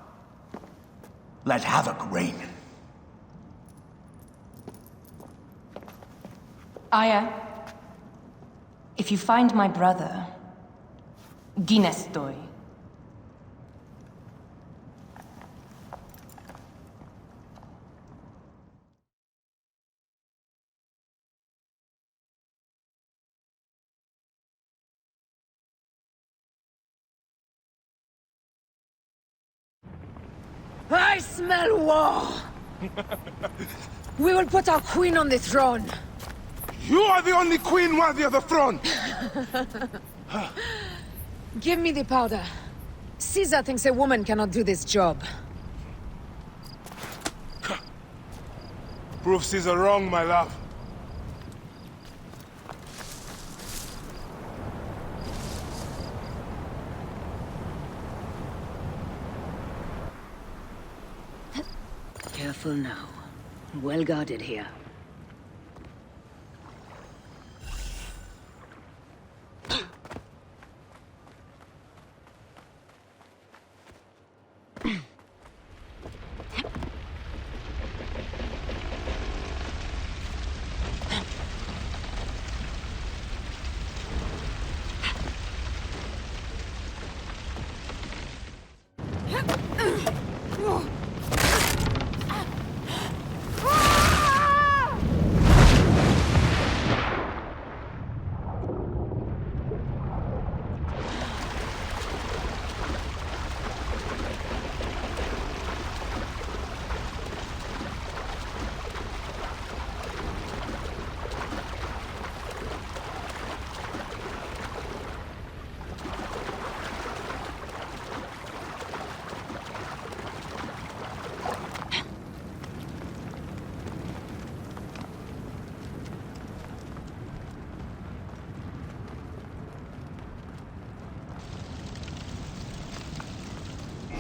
[SPEAKER 19] let havoc reign.
[SPEAKER 4] Aya, if you find my brother, Ginestoi,
[SPEAKER 14] I smell war! We will put our queen on the throne.
[SPEAKER 3] You are the only queen worthy of the throne!
[SPEAKER 14] Give me the powder. Caesar thinks a woman cannot do this job.
[SPEAKER 3] Prove Caesar wrong, my love.
[SPEAKER 10] Careful now. Well guarded here.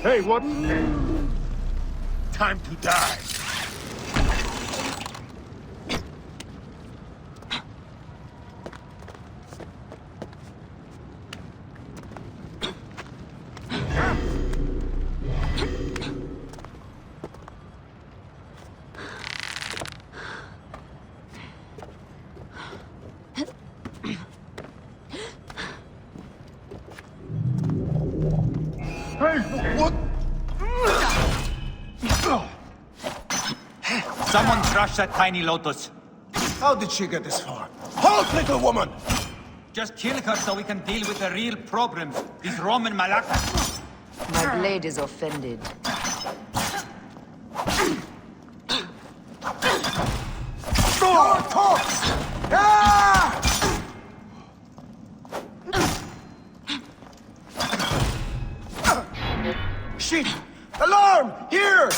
[SPEAKER 11] Hey, what? Time to die.
[SPEAKER 12] Someone crush that tiny lotus.
[SPEAKER 11] How did she get this far? Halt, little woman!
[SPEAKER 12] Just kill her so we can deal with the real problem. These Roman malacas.
[SPEAKER 14] My blade is offended.
[SPEAKER 11] Your corpse! Ah! Shit! Alarm! Here!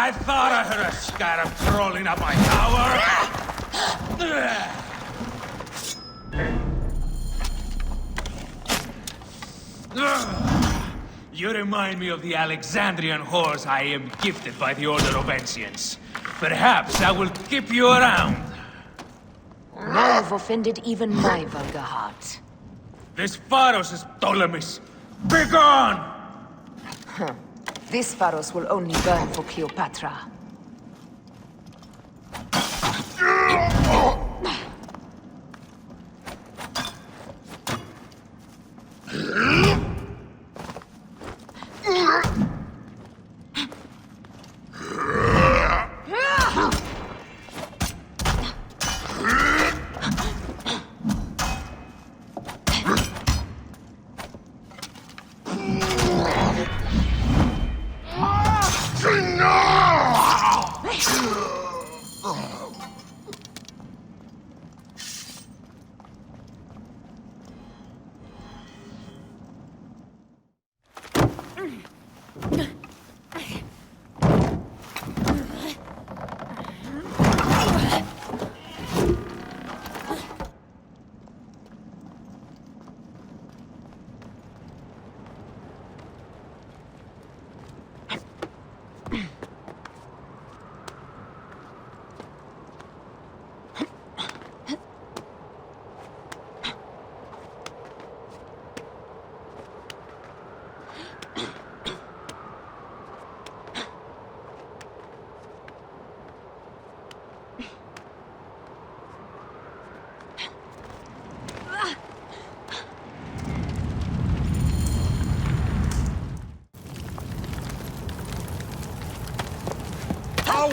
[SPEAKER 15] I thought I heard a scarab crawling up my tower. You remind me of the Alexandrian whores I am gifted by the Order of Ancients. Perhaps I will keep you around.
[SPEAKER 14] Now you've offended even my vulgar heart.
[SPEAKER 15] This Pharos is Ptolemy's. Be gone!
[SPEAKER 14] This Pharos will only burn for Cleopatra.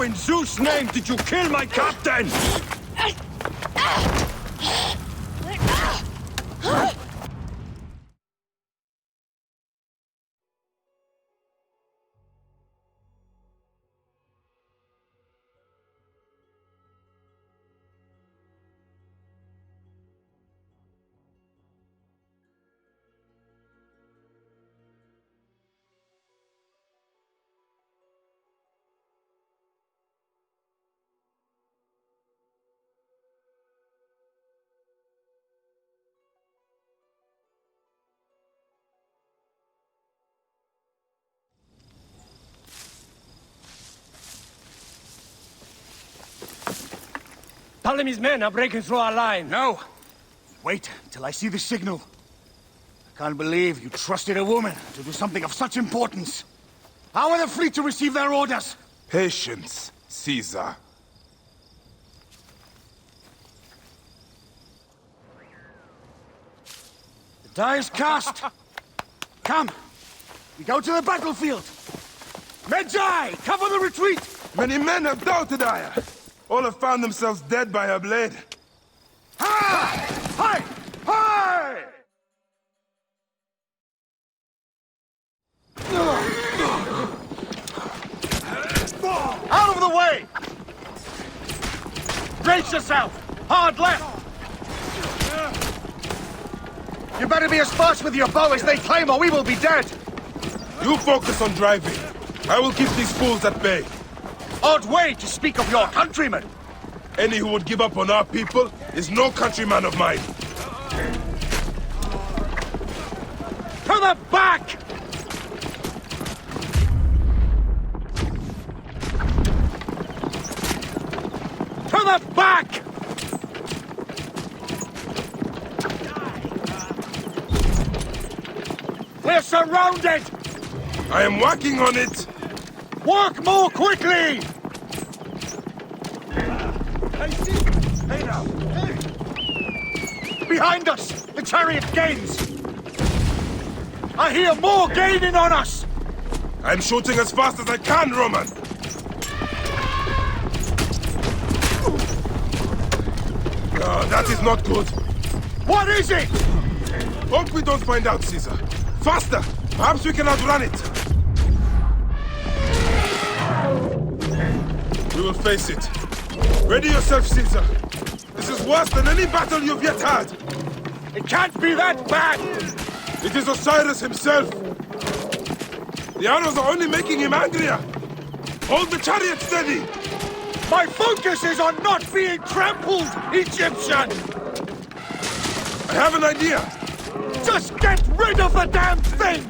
[SPEAKER 15] How in Zeus' name did you kill my captain? Ptolemy's men are breaking through our line.
[SPEAKER 11] No! Wait till I see the signal. I can't believe you trusted a woman to do something of such importance. How are the fleet to receive their orders?
[SPEAKER 3] Patience, Caesar.
[SPEAKER 11] The die is cast. Come, we go to the battlefield. Medjay, cover the retreat!
[SPEAKER 3] Many men have doubted Aya. All have found themselves dead by her blade.
[SPEAKER 11] Hi! Hi! Hi! Out of the way! Brace yourself! Hard left! You better be as fast with your bow as they claim, or we will be dead!
[SPEAKER 3] You focus on driving. I will keep these fools at bay.
[SPEAKER 11] Odd way to speak of your countrymen!
[SPEAKER 3] Any who would give up on our people is no countryman of mine.
[SPEAKER 11] To the back! To the back! We're surrounded!
[SPEAKER 3] I am working on it!
[SPEAKER 11] Work more quickly!
[SPEAKER 15] Hey now!
[SPEAKER 11] Behind us! The chariot gains! I hear more gaining on us!
[SPEAKER 3] I'm shooting as fast as I can, Roman! Oh, that is not good.
[SPEAKER 11] What is it?
[SPEAKER 3] Hope we don't find out, Caesar. Faster! Perhaps we can outrun it. We will face it. Ready yourself, Caesar. This is worse than any battle you've yet had.
[SPEAKER 11] It can't be that bad!
[SPEAKER 3] It is Osiris himself. The arrows are only making him angrier. Hold the chariot steady.
[SPEAKER 11] My focus is on not being trampled, Egyptian!
[SPEAKER 3] I have an idea.
[SPEAKER 11] Just get rid of the damn thing!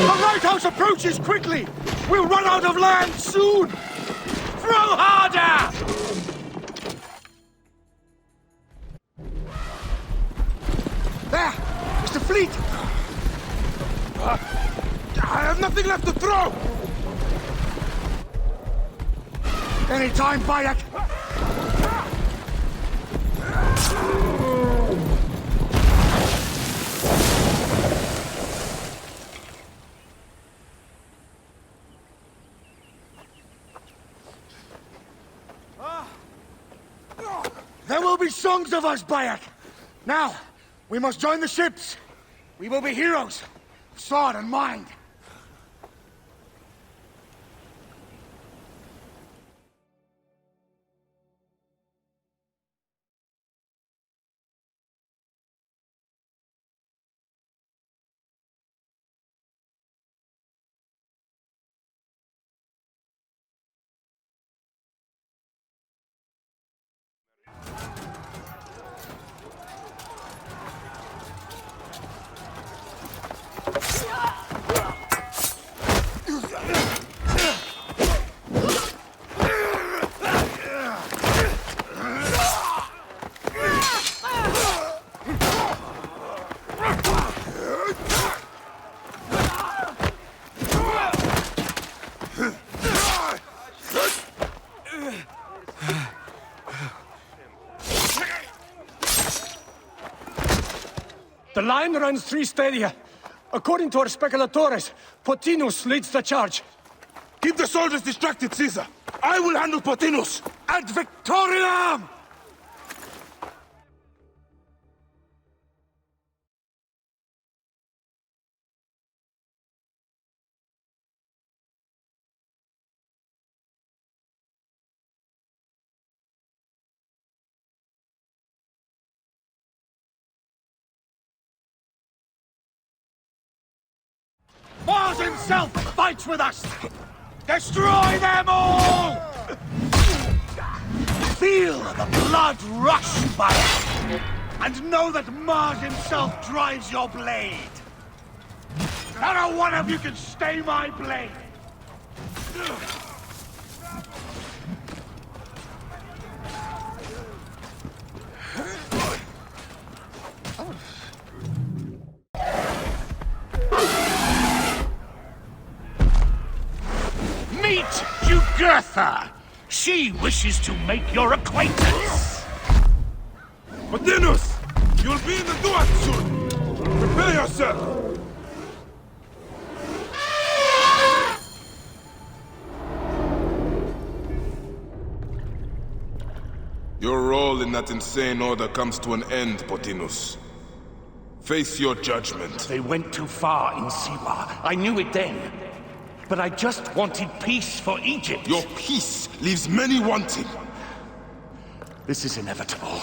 [SPEAKER 11] The lighthouse approaches quickly! We'll run out of land soon! Throw harder! There! It's the fleet!
[SPEAKER 3] I have nothing left to throw!
[SPEAKER 11] Anytime, Bayek! There will be songs of us, Bayek! Now, we must join the ships! We will be heroes, of sword and mind!
[SPEAKER 8] line runs 3 stadia. According to our speculatores, Pothinus leads the charge.
[SPEAKER 3] Keep the soldiers distracted, Caesar. I will handle Pothinus.
[SPEAKER 15] Ad Victoriam! Mars himself fights with us! Destroy them all! Feel the blood rush by it, and know that Mars himself drives your blade. Not a one of you can stay my blade! Meet Jugurtha! She wishes to make your acquaintance!
[SPEAKER 3] Pothinus! You'll be in the Duat soon! Prepare yourself! Your role in that insane order comes to an end, Pothinus. Face your judgment.
[SPEAKER 15] They went too far in Siwa. I knew it then. But I just wanted peace for Egypt.
[SPEAKER 3] Your peace leaves many wanting.
[SPEAKER 15] This is inevitable.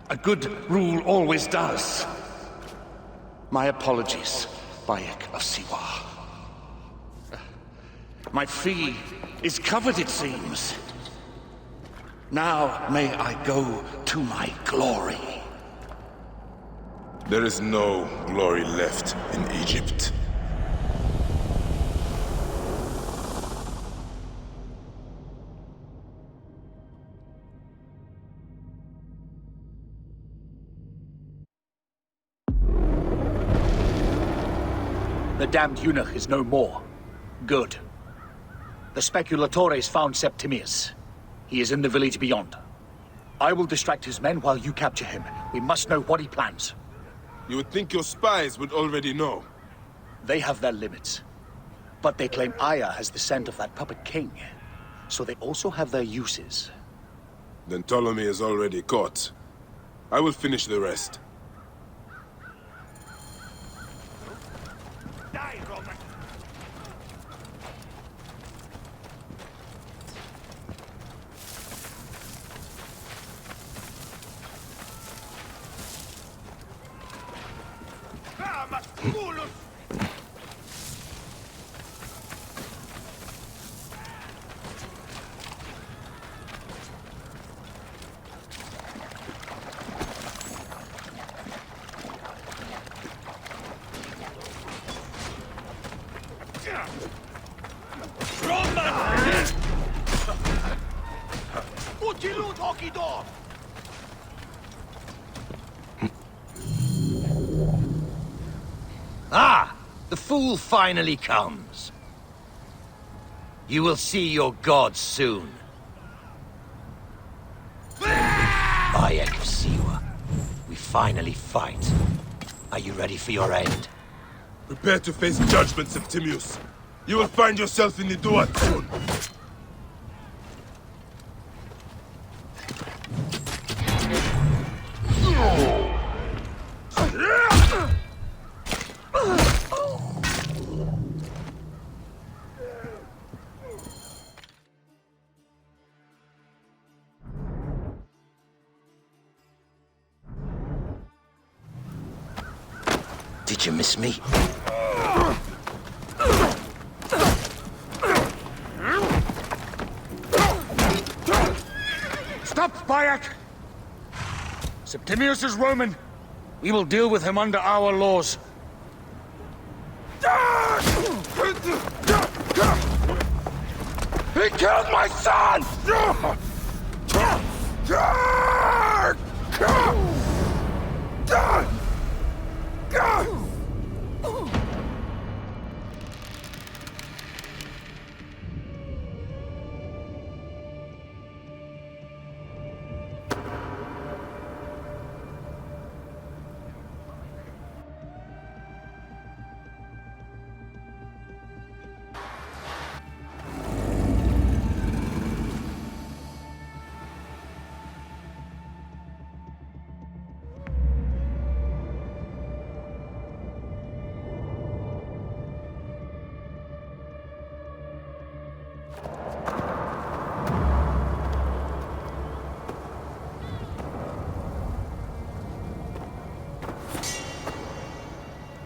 [SPEAKER 15] A good rule always does. My apologies, Bayek of Siwa. My fee is covered, it seems. Now may I go to my glory.
[SPEAKER 3] There is no glory left in Egypt.
[SPEAKER 11] The damned eunuch is no more. Good. The speculatores found Septimius. He is in the village beyond. I will distract his men while you capture him. We must know what he plans.
[SPEAKER 3] You would think your spies would already know.
[SPEAKER 11] They have their limits. But they claim Aya has the scent of that puppet king. So they also have their uses.
[SPEAKER 3] Then Ptolemy is already caught. I will finish the rest.
[SPEAKER 15] Die, Roman!
[SPEAKER 7] Ah! The fool finally comes. You will see your gods soon. Bayek of Siwa, we finally fight. Are you ready for your end?
[SPEAKER 3] Prepare to face judgment, Septimius. You will find yourself in the Duat soon.
[SPEAKER 7] Did you miss me?
[SPEAKER 15] Stop, Bayek! Septimius is Roman. We will deal with him under our laws.
[SPEAKER 3] He killed my son!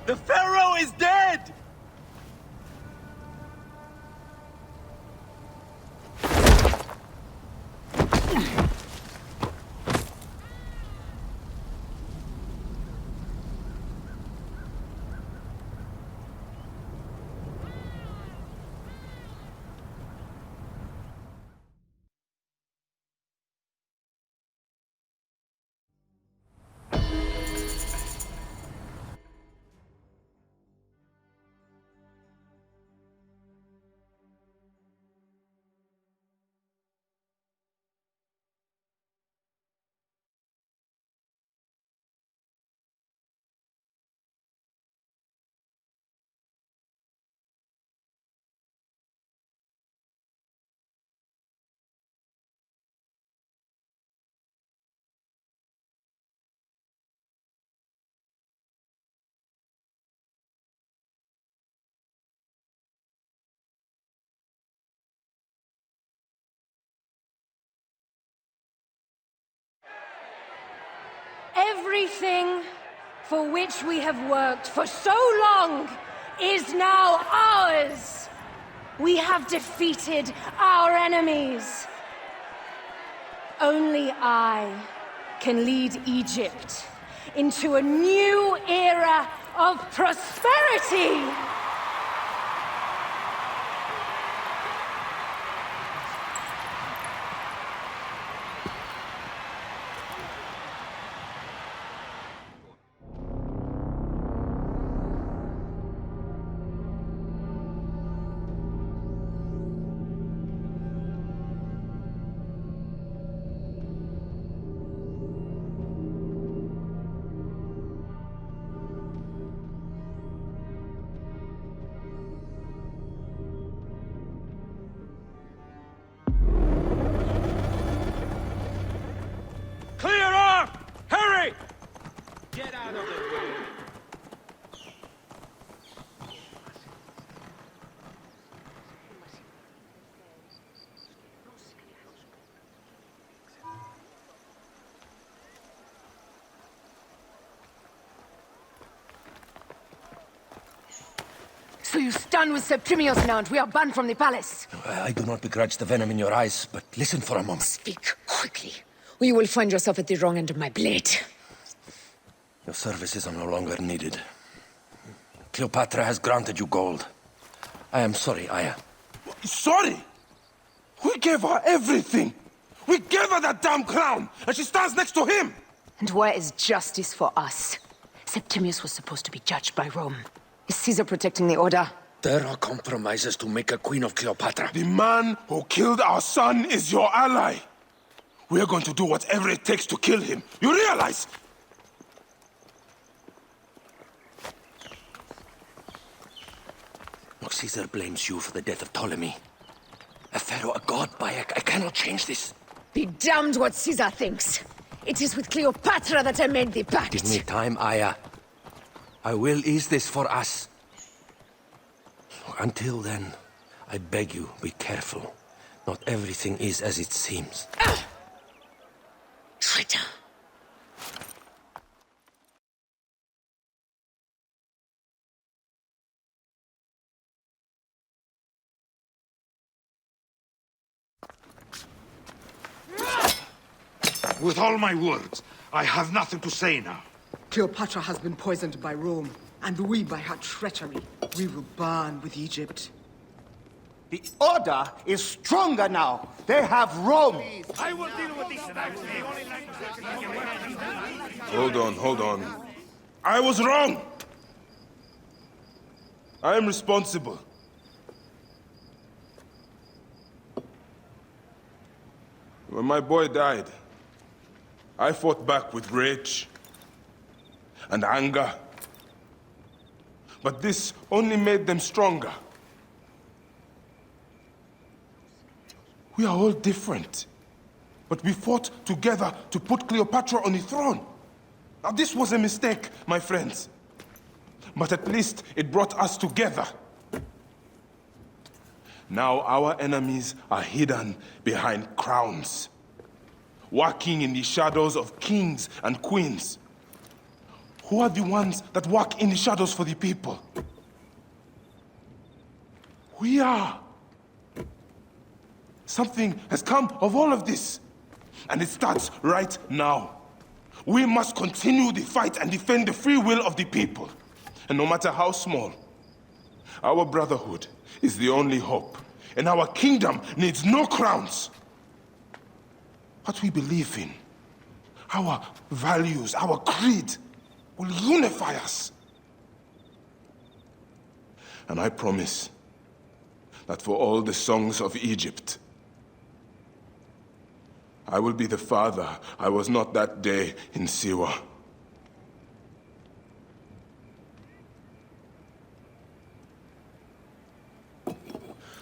[SPEAKER 12] The Pharaoh is dead!
[SPEAKER 10] Everything for which we have worked for so long is now ours. We have defeated our enemies. Only I can lead Egypt into a new era of prosperity.
[SPEAKER 15] Clear off! Hurry! Get out of the way.
[SPEAKER 14] So you stand with Septimius now, and we are banned from the palace.
[SPEAKER 2] I do not begrudge the venom in your eyes, but listen for a moment.
[SPEAKER 14] Speak quickly, or you will find yourself at the wrong end of my blade.
[SPEAKER 2] Your services are no longer needed. Cleopatra has granted you gold. I am sorry, Aya.
[SPEAKER 3] Sorry? We gave her everything. We gave her that damn crown, and she stands next to him.
[SPEAKER 14] And where is justice for us? Septimius was supposed to be judged by Rome. Is Caesar protecting the order?
[SPEAKER 2] There are compromises to make a queen of Cleopatra.
[SPEAKER 3] The man who killed our son is your ally. We're going to do whatever it takes to kill him. You realize?
[SPEAKER 2] Look, Caesar blames you for the death of Ptolemy. A pharaoh, a god, Bayek. I cannot change this.
[SPEAKER 14] Be damned what Caesar thinks. It is with Cleopatra that I made the pact.
[SPEAKER 2] Give me time, Aya. I will ease this for us. Until then, I beg you, be careful. Not everything is as it seems.
[SPEAKER 14] Traitor.
[SPEAKER 15] With all my words, I have nothing to say now.
[SPEAKER 1] Cleopatra has been poisoned by Rome, and we by her treachery. We will burn with Egypt.
[SPEAKER 15] The Order is stronger now. They have Rome. I will deal with this.
[SPEAKER 3] Hold on. I was wrong. I am responsible. When my boy died, I fought back with rage and anger. But this only made them stronger. We are all different. But we fought together to put Cleopatra on the throne. Now this was a mistake, my friends. But at least it brought us together. Now our enemies are hidden behind crowns, working in the shadows of kings and queens.
[SPEAKER 20] Who are the ones that walk in the shadows for the people? We are. Something has come of all of this, and it starts right now. We must continue the fight and defend the free will of the people. And no matter how small, our brotherhood is the only hope, and our kingdom needs no crowns. What we believe in, our values, our creed, will unify us. And I promise that for all the songs of Egypt, I will be the father I was not that day in Siwa.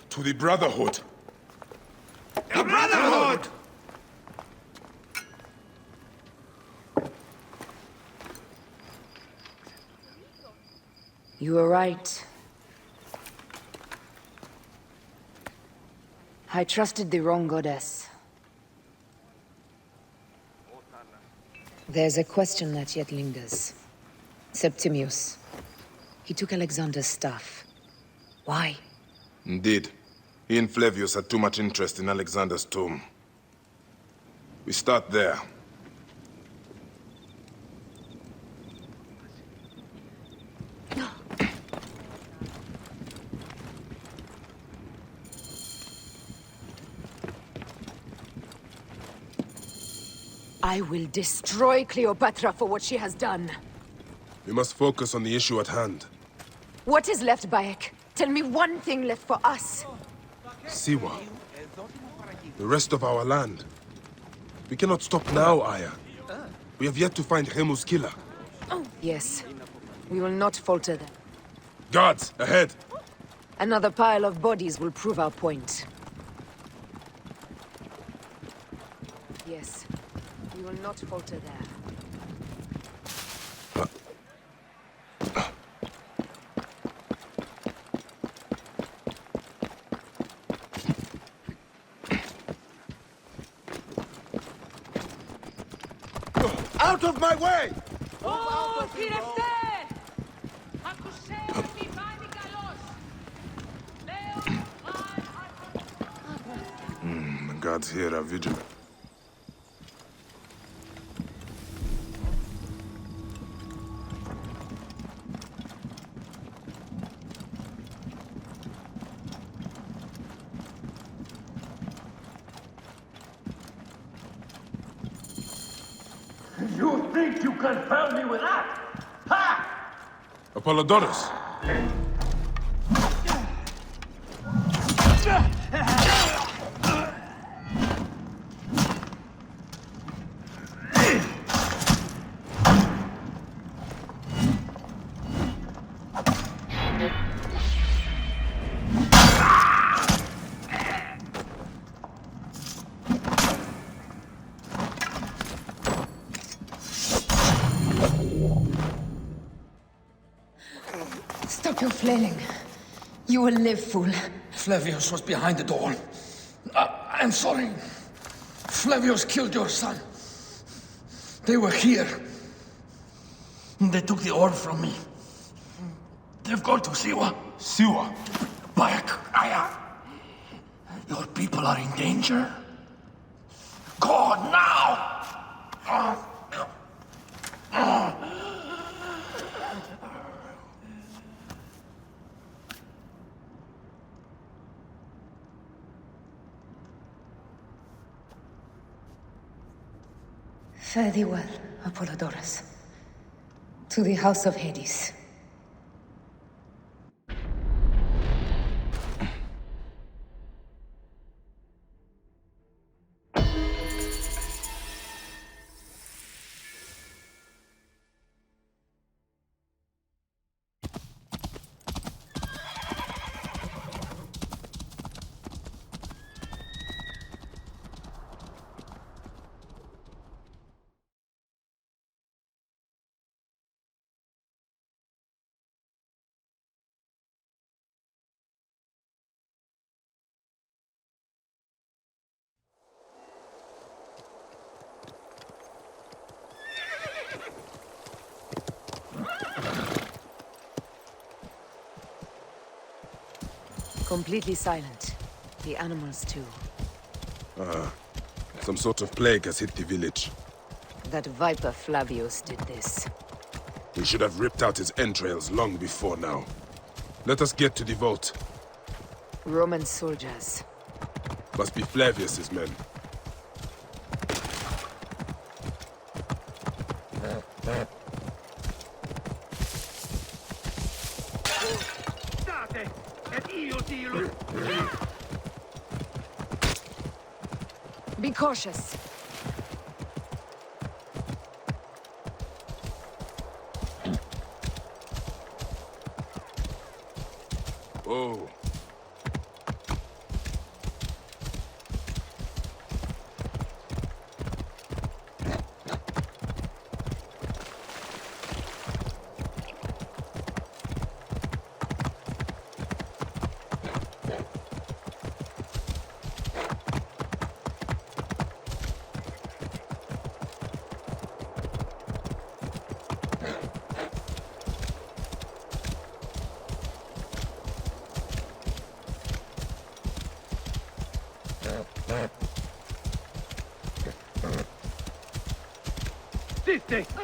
[SPEAKER 20] To the Brotherhood.
[SPEAKER 15] The Brotherhood!
[SPEAKER 14] You were right. I trusted the wrong goddess. There's a question that yet lingers. Septimius. He took Alexander's staff. Why?
[SPEAKER 20] Indeed. He and Flavius had too much interest in Alexander's tomb. We start there.
[SPEAKER 14] I will destroy Cleopatra for what she has done.
[SPEAKER 3] We must focus on the issue at hand.
[SPEAKER 14] What is left, Bayek? Tell me one thing left for us.
[SPEAKER 3] Siwa. The rest of our land. We cannot stop now, Aya. We have yet to find Hemu's killer.
[SPEAKER 14] Yes. We will not falter then.
[SPEAKER 3] Guards, ahead!
[SPEAKER 14] Another pile of bodies will prove our point. Yes. We will not falter there.
[SPEAKER 15] Out of my way!
[SPEAKER 20] The guards here are vigilant.
[SPEAKER 13] You think you can fool me with that? Ha!
[SPEAKER 3] Apollodorus!
[SPEAKER 14] Stop your flailing. You will live, fool.
[SPEAKER 19] Flavius was behind the door. I'm sorry. Flavius killed your son. They were here. They took the orb from me. They've gone to Siwa.
[SPEAKER 20] Siwa?
[SPEAKER 19] Bayek, Aya. Your people are in danger. Go now!
[SPEAKER 14] Fare thee well, Apollodorus. To the House of Hades. completely silent. The animals, too.
[SPEAKER 3] Some sort of plague has hit the village.
[SPEAKER 14] That viper Flavius did this.
[SPEAKER 3] We should have ripped out his entrails long before now. Let us get to the vault.
[SPEAKER 14] Roman soldiers.
[SPEAKER 3] Must be Flavius's men.
[SPEAKER 14] Be cautious.
[SPEAKER 3] Oh.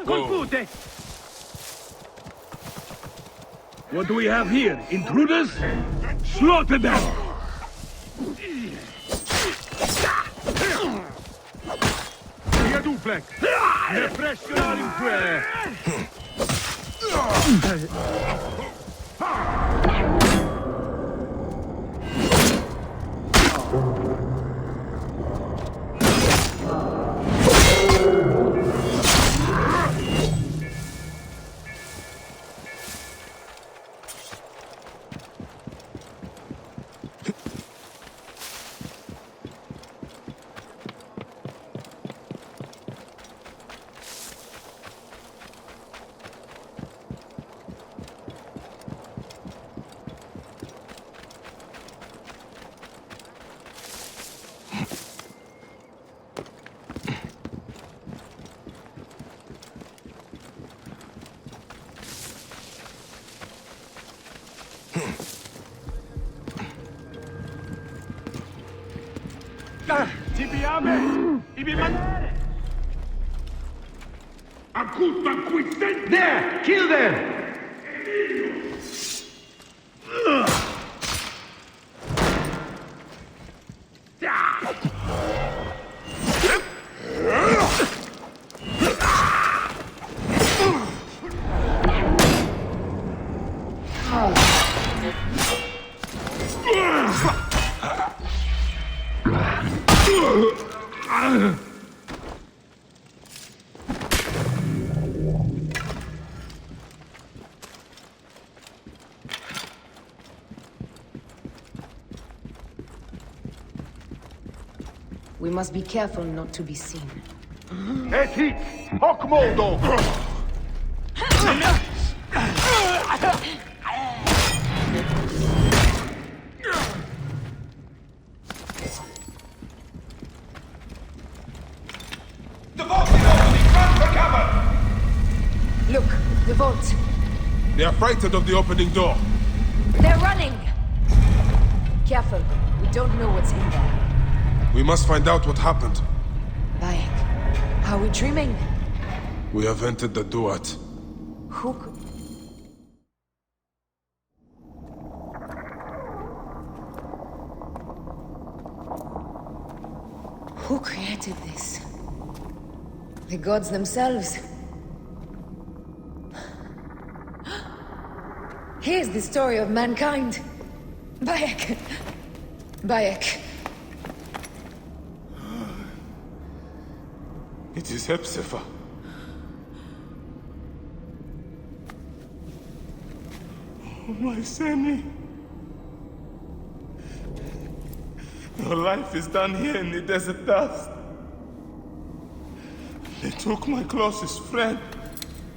[SPEAKER 13] Colpute!
[SPEAKER 6] What do we have here? Intruders? Slaughter them!
[SPEAKER 13] Via duplex! Ne fresca Ci piame! Ibi manere!
[SPEAKER 6] Akut banquisten! There! Kill them!
[SPEAKER 14] We must be careful not to be seen.
[SPEAKER 13] Et hic! Hoc modo!
[SPEAKER 14] Look, the vault.
[SPEAKER 3] They are frightened of the opening door.
[SPEAKER 14] They're running! Careful, we don't know what's in there.
[SPEAKER 3] We must find out what happened.
[SPEAKER 14] Bayek, are we dreaming?
[SPEAKER 3] We have entered the Duat.
[SPEAKER 14] Who could... Who created this? The gods themselves. Here's the story of mankind. Bayek. Bayek.
[SPEAKER 20] It is Hepzibah. Oh, my Seni. Your life is done here in the desert dust. They took my closest friend.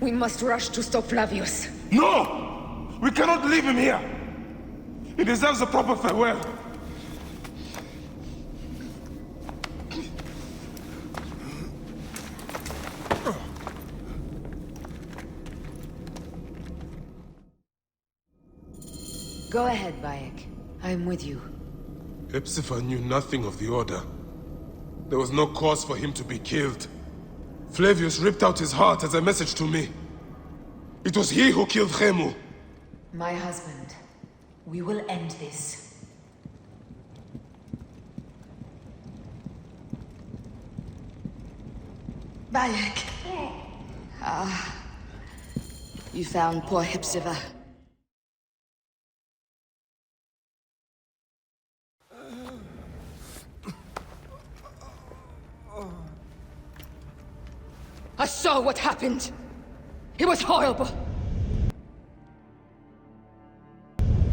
[SPEAKER 14] We must rush to stop Flavius.
[SPEAKER 20] No! We cannot leave him here! He deserves a proper farewell.
[SPEAKER 14] Go ahead, Bayek. I am with you.
[SPEAKER 3] Hepzibah knew nothing of the Order. There was no cause for him to be killed. Flavius ripped out his heart as a message to me. It was he who killed Khemu.
[SPEAKER 14] My husband. We will end this.
[SPEAKER 16] Bayek. You found poor Hepzibah.
[SPEAKER 10] I saw what happened. It was horrible.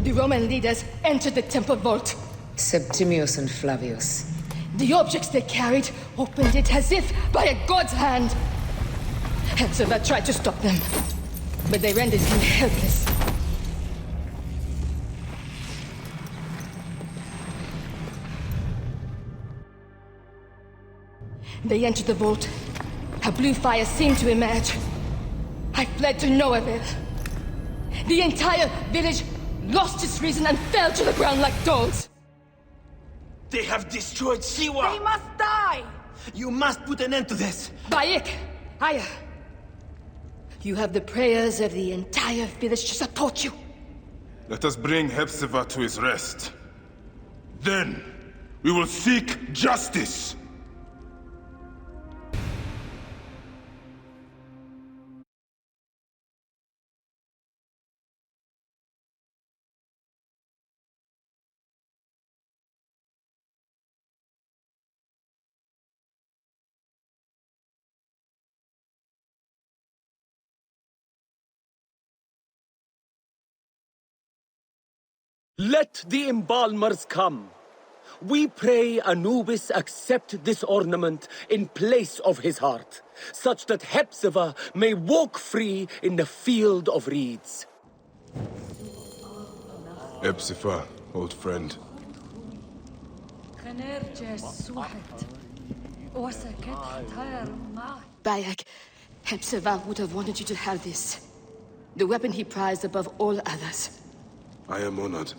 [SPEAKER 10] The Roman leaders entered the temple vault.
[SPEAKER 14] Septimius and Flavius.
[SPEAKER 10] The objects they carried opened it as if by a god's hand. Hepzibah tried to stop them, but they rendered him helpless. They entered the vault. A blue fire seemed to emerge. I fled to no avail. The entire village lost its reason and fell to the ground like dogs.
[SPEAKER 15] They have destroyed Siwa!
[SPEAKER 10] They must die!
[SPEAKER 15] You must put an end to this!
[SPEAKER 10] Bayek! Aya! You have the prayers of the entire village to support you.
[SPEAKER 3] Let us bring Hepzibah to his rest. Then, we will seek justice!
[SPEAKER 8] Let the embalmers come. We pray Anubis accept this ornament in place of his heart, such that Hepzibah may walk free in the field of reeds.
[SPEAKER 3] Hepzibah, old friend.
[SPEAKER 10] Bayek, Hepzibah would have wanted you to have this. The weapon he prized above all others.
[SPEAKER 3] I am honored.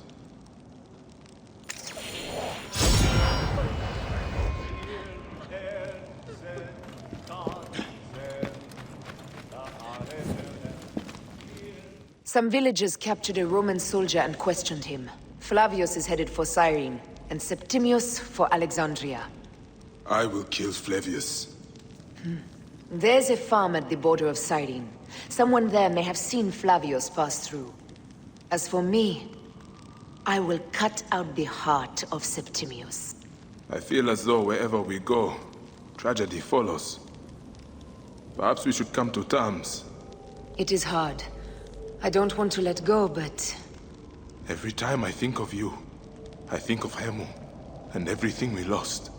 [SPEAKER 14] Some villagers captured a Roman soldier and questioned him. Flavius is headed for Cyrene, and Septimius for Alexandria.
[SPEAKER 3] I will kill Flavius.
[SPEAKER 14] There's a farm at the border of Cyrene. Someone there may have seen Flavius pass through. As for me, I will cut out the heart of Septimius.
[SPEAKER 3] I feel as though wherever we go, tragedy follows. Perhaps we should come to terms.
[SPEAKER 14] It is hard. I don't want to let go, but...
[SPEAKER 3] Every time I think of you, I think of Khemu, and everything we lost.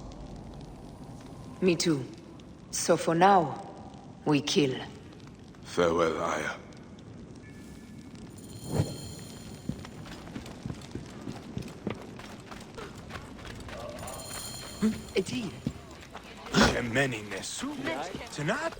[SPEAKER 14] Me too. So for now, we kill.
[SPEAKER 3] Farewell, Aya.
[SPEAKER 15] Eti. Many nesu. Tonight.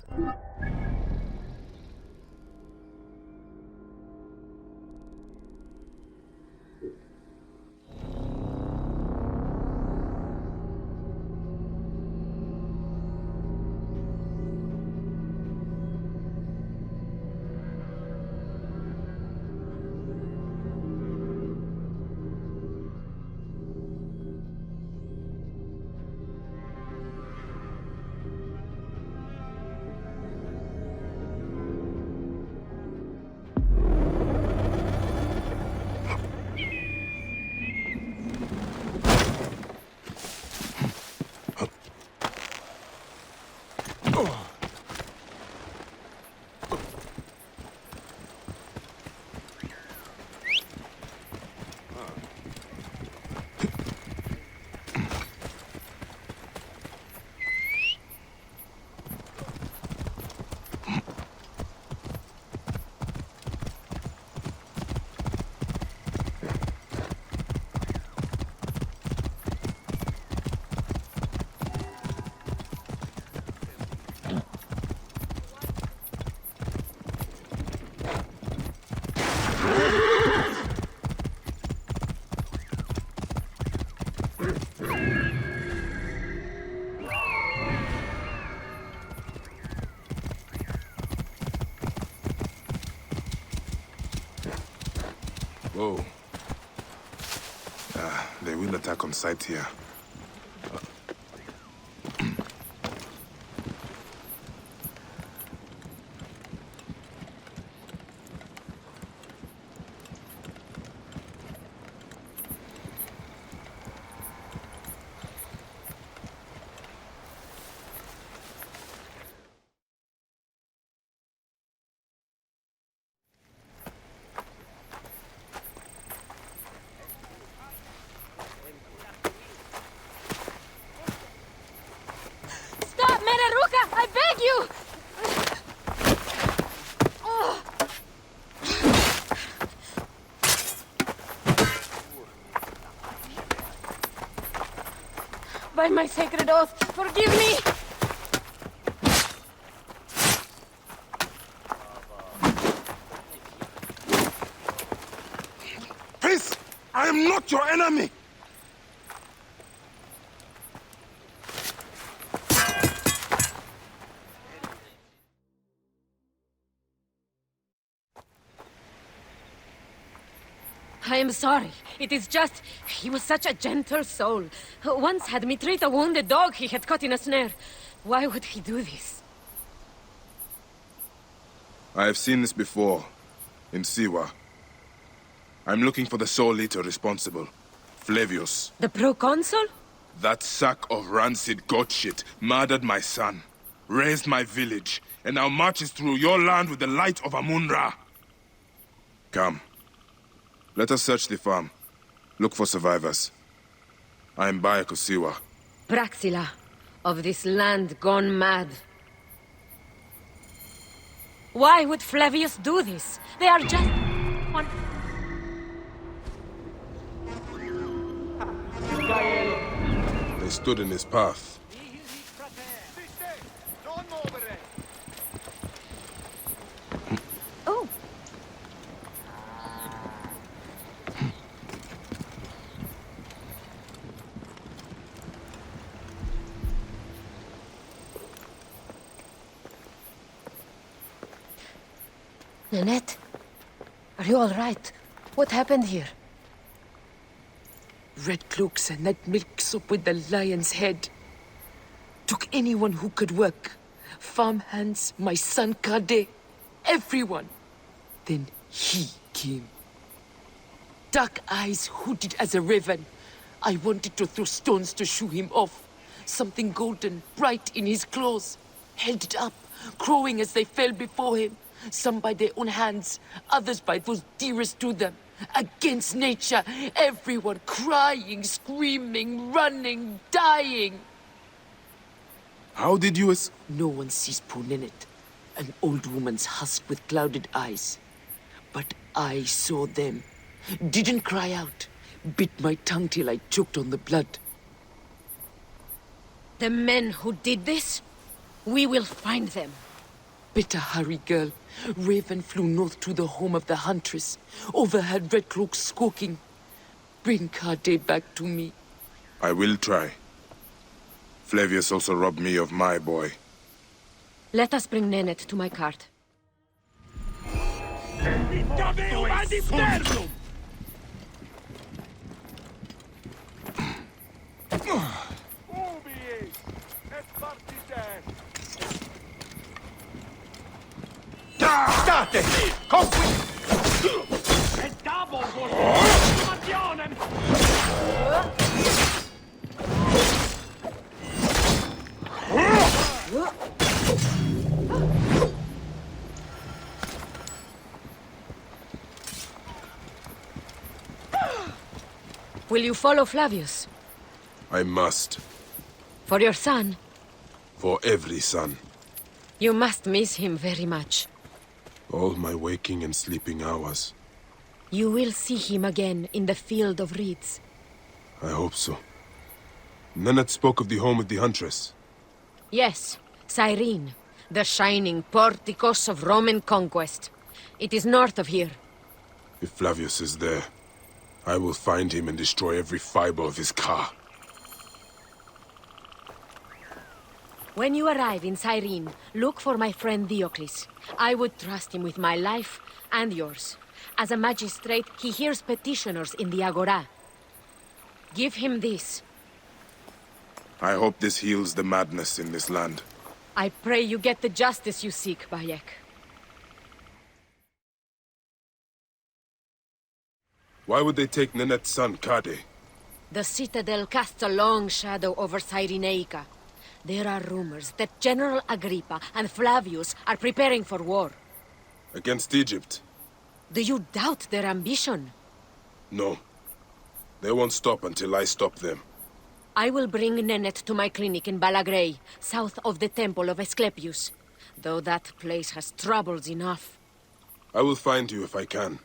[SPEAKER 3] Whoa. They will attack on sight here.
[SPEAKER 10] Stop, Meneruka! I beg you! Oh. By my sacred oath, forgive me!
[SPEAKER 3] Peace! I am not your enemy!
[SPEAKER 10] I am sorry. It is just... he was such a gentle soul. Once had me treat a wounded dog he had caught in a snare. Why would he do this?
[SPEAKER 3] I have seen this before. In Siwa. I'm looking for the sole eater responsible. Flavius.
[SPEAKER 10] The proconsul?
[SPEAKER 3] That sack of rancid goat shit murdered my son, raised my village, and now marches through your land with the light of Amun-Ra. Come. Let us search the farm. Look for survivors. I am Bayek of Siwa.
[SPEAKER 10] Praxila, of this land gone mad. Why would Flavius do this? They are just... one...
[SPEAKER 3] They stood in his path.
[SPEAKER 10] Oh. Nanette, are you all right? What happened here?
[SPEAKER 9] Red cloaks and that milk soup with the lion's head. Took anyone who could work. Farmhands, my son Kade, everyone. Then he came. Dark eyes hooded as a raven. I wanted to throw stones to shoo him off. Something golden, bright in his claws. Held it up, crowing as they fell before him. Some by their own hands, others by those dearest to them. Against nature, everyone crying, screaming, running, dying.
[SPEAKER 3] How did you
[SPEAKER 9] No one sees Punenet, an old woman's husk with clouded eyes. But I saw them. Didn't cry out. Bit my tongue till I choked on the blood.
[SPEAKER 10] The men who did this? We will find them.
[SPEAKER 9] Better hurry, girl. Raven flew north to the home of the huntress. Overheard Red Cloaks squawking. Bring Kade back to me.
[SPEAKER 3] I will try. Flavius also robbed me of my boy.
[SPEAKER 10] Let us bring Nenet to my cart.
[SPEAKER 15] State! Con qui! Stavo con continuazione!
[SPEAKER 10] Will you follow Flavius?
[SPEAKER 3] I must.
[SPEAKER 10] For your son?
[SPEAKER 3] For every son.
[SPEAKER 10] You must miss him very much.
[SPEAKER 3] All my waking and sleeping hours.
[SPEAKER 10] You will see him again in the Field of Reeds.
[SPEAKER 3] I hope so. Nenet spoke of the home of the Huntress.
[SPEAKER 10] Yes, Cyrene, the shining porticos of Roman conquest. It is north of here.
[SPEAKER 3] If Flavius is there, I will find him and destroy every fiber of his car.
[SPEAKER 10] When you arrive in Cyrene, look for my friend Diocles. I would trust him with my life and yours.
[SPEAKER 17] As a magistrate, he hears petitioners in the Agora. Give him this.
[SPEAKER 3] I hope this heals the madness in this land.
[SPEAKER 17] I pray you get the justice you seek, Bayek.
[SPEAKER 3] Why would they take Nenet's son, Kade?
[SPEAKER 17] The Citadel casts a long shadow over Cyrenaica. There are rumors that General Agrippa and Flavius are preparing for war.
[SPEAKER 3] Against Egypt?
[SPEAKER 17] Do you doubt their ambition?
[SPEAKER 3] No. They won't stop until I stop them.
[SPEAKER 17] I will bring Nenet to my clinic in Balagrey, south of the Temple of Asclepius. Though that place has troubles enough.
[SPEAKER 3] I will find you if I can.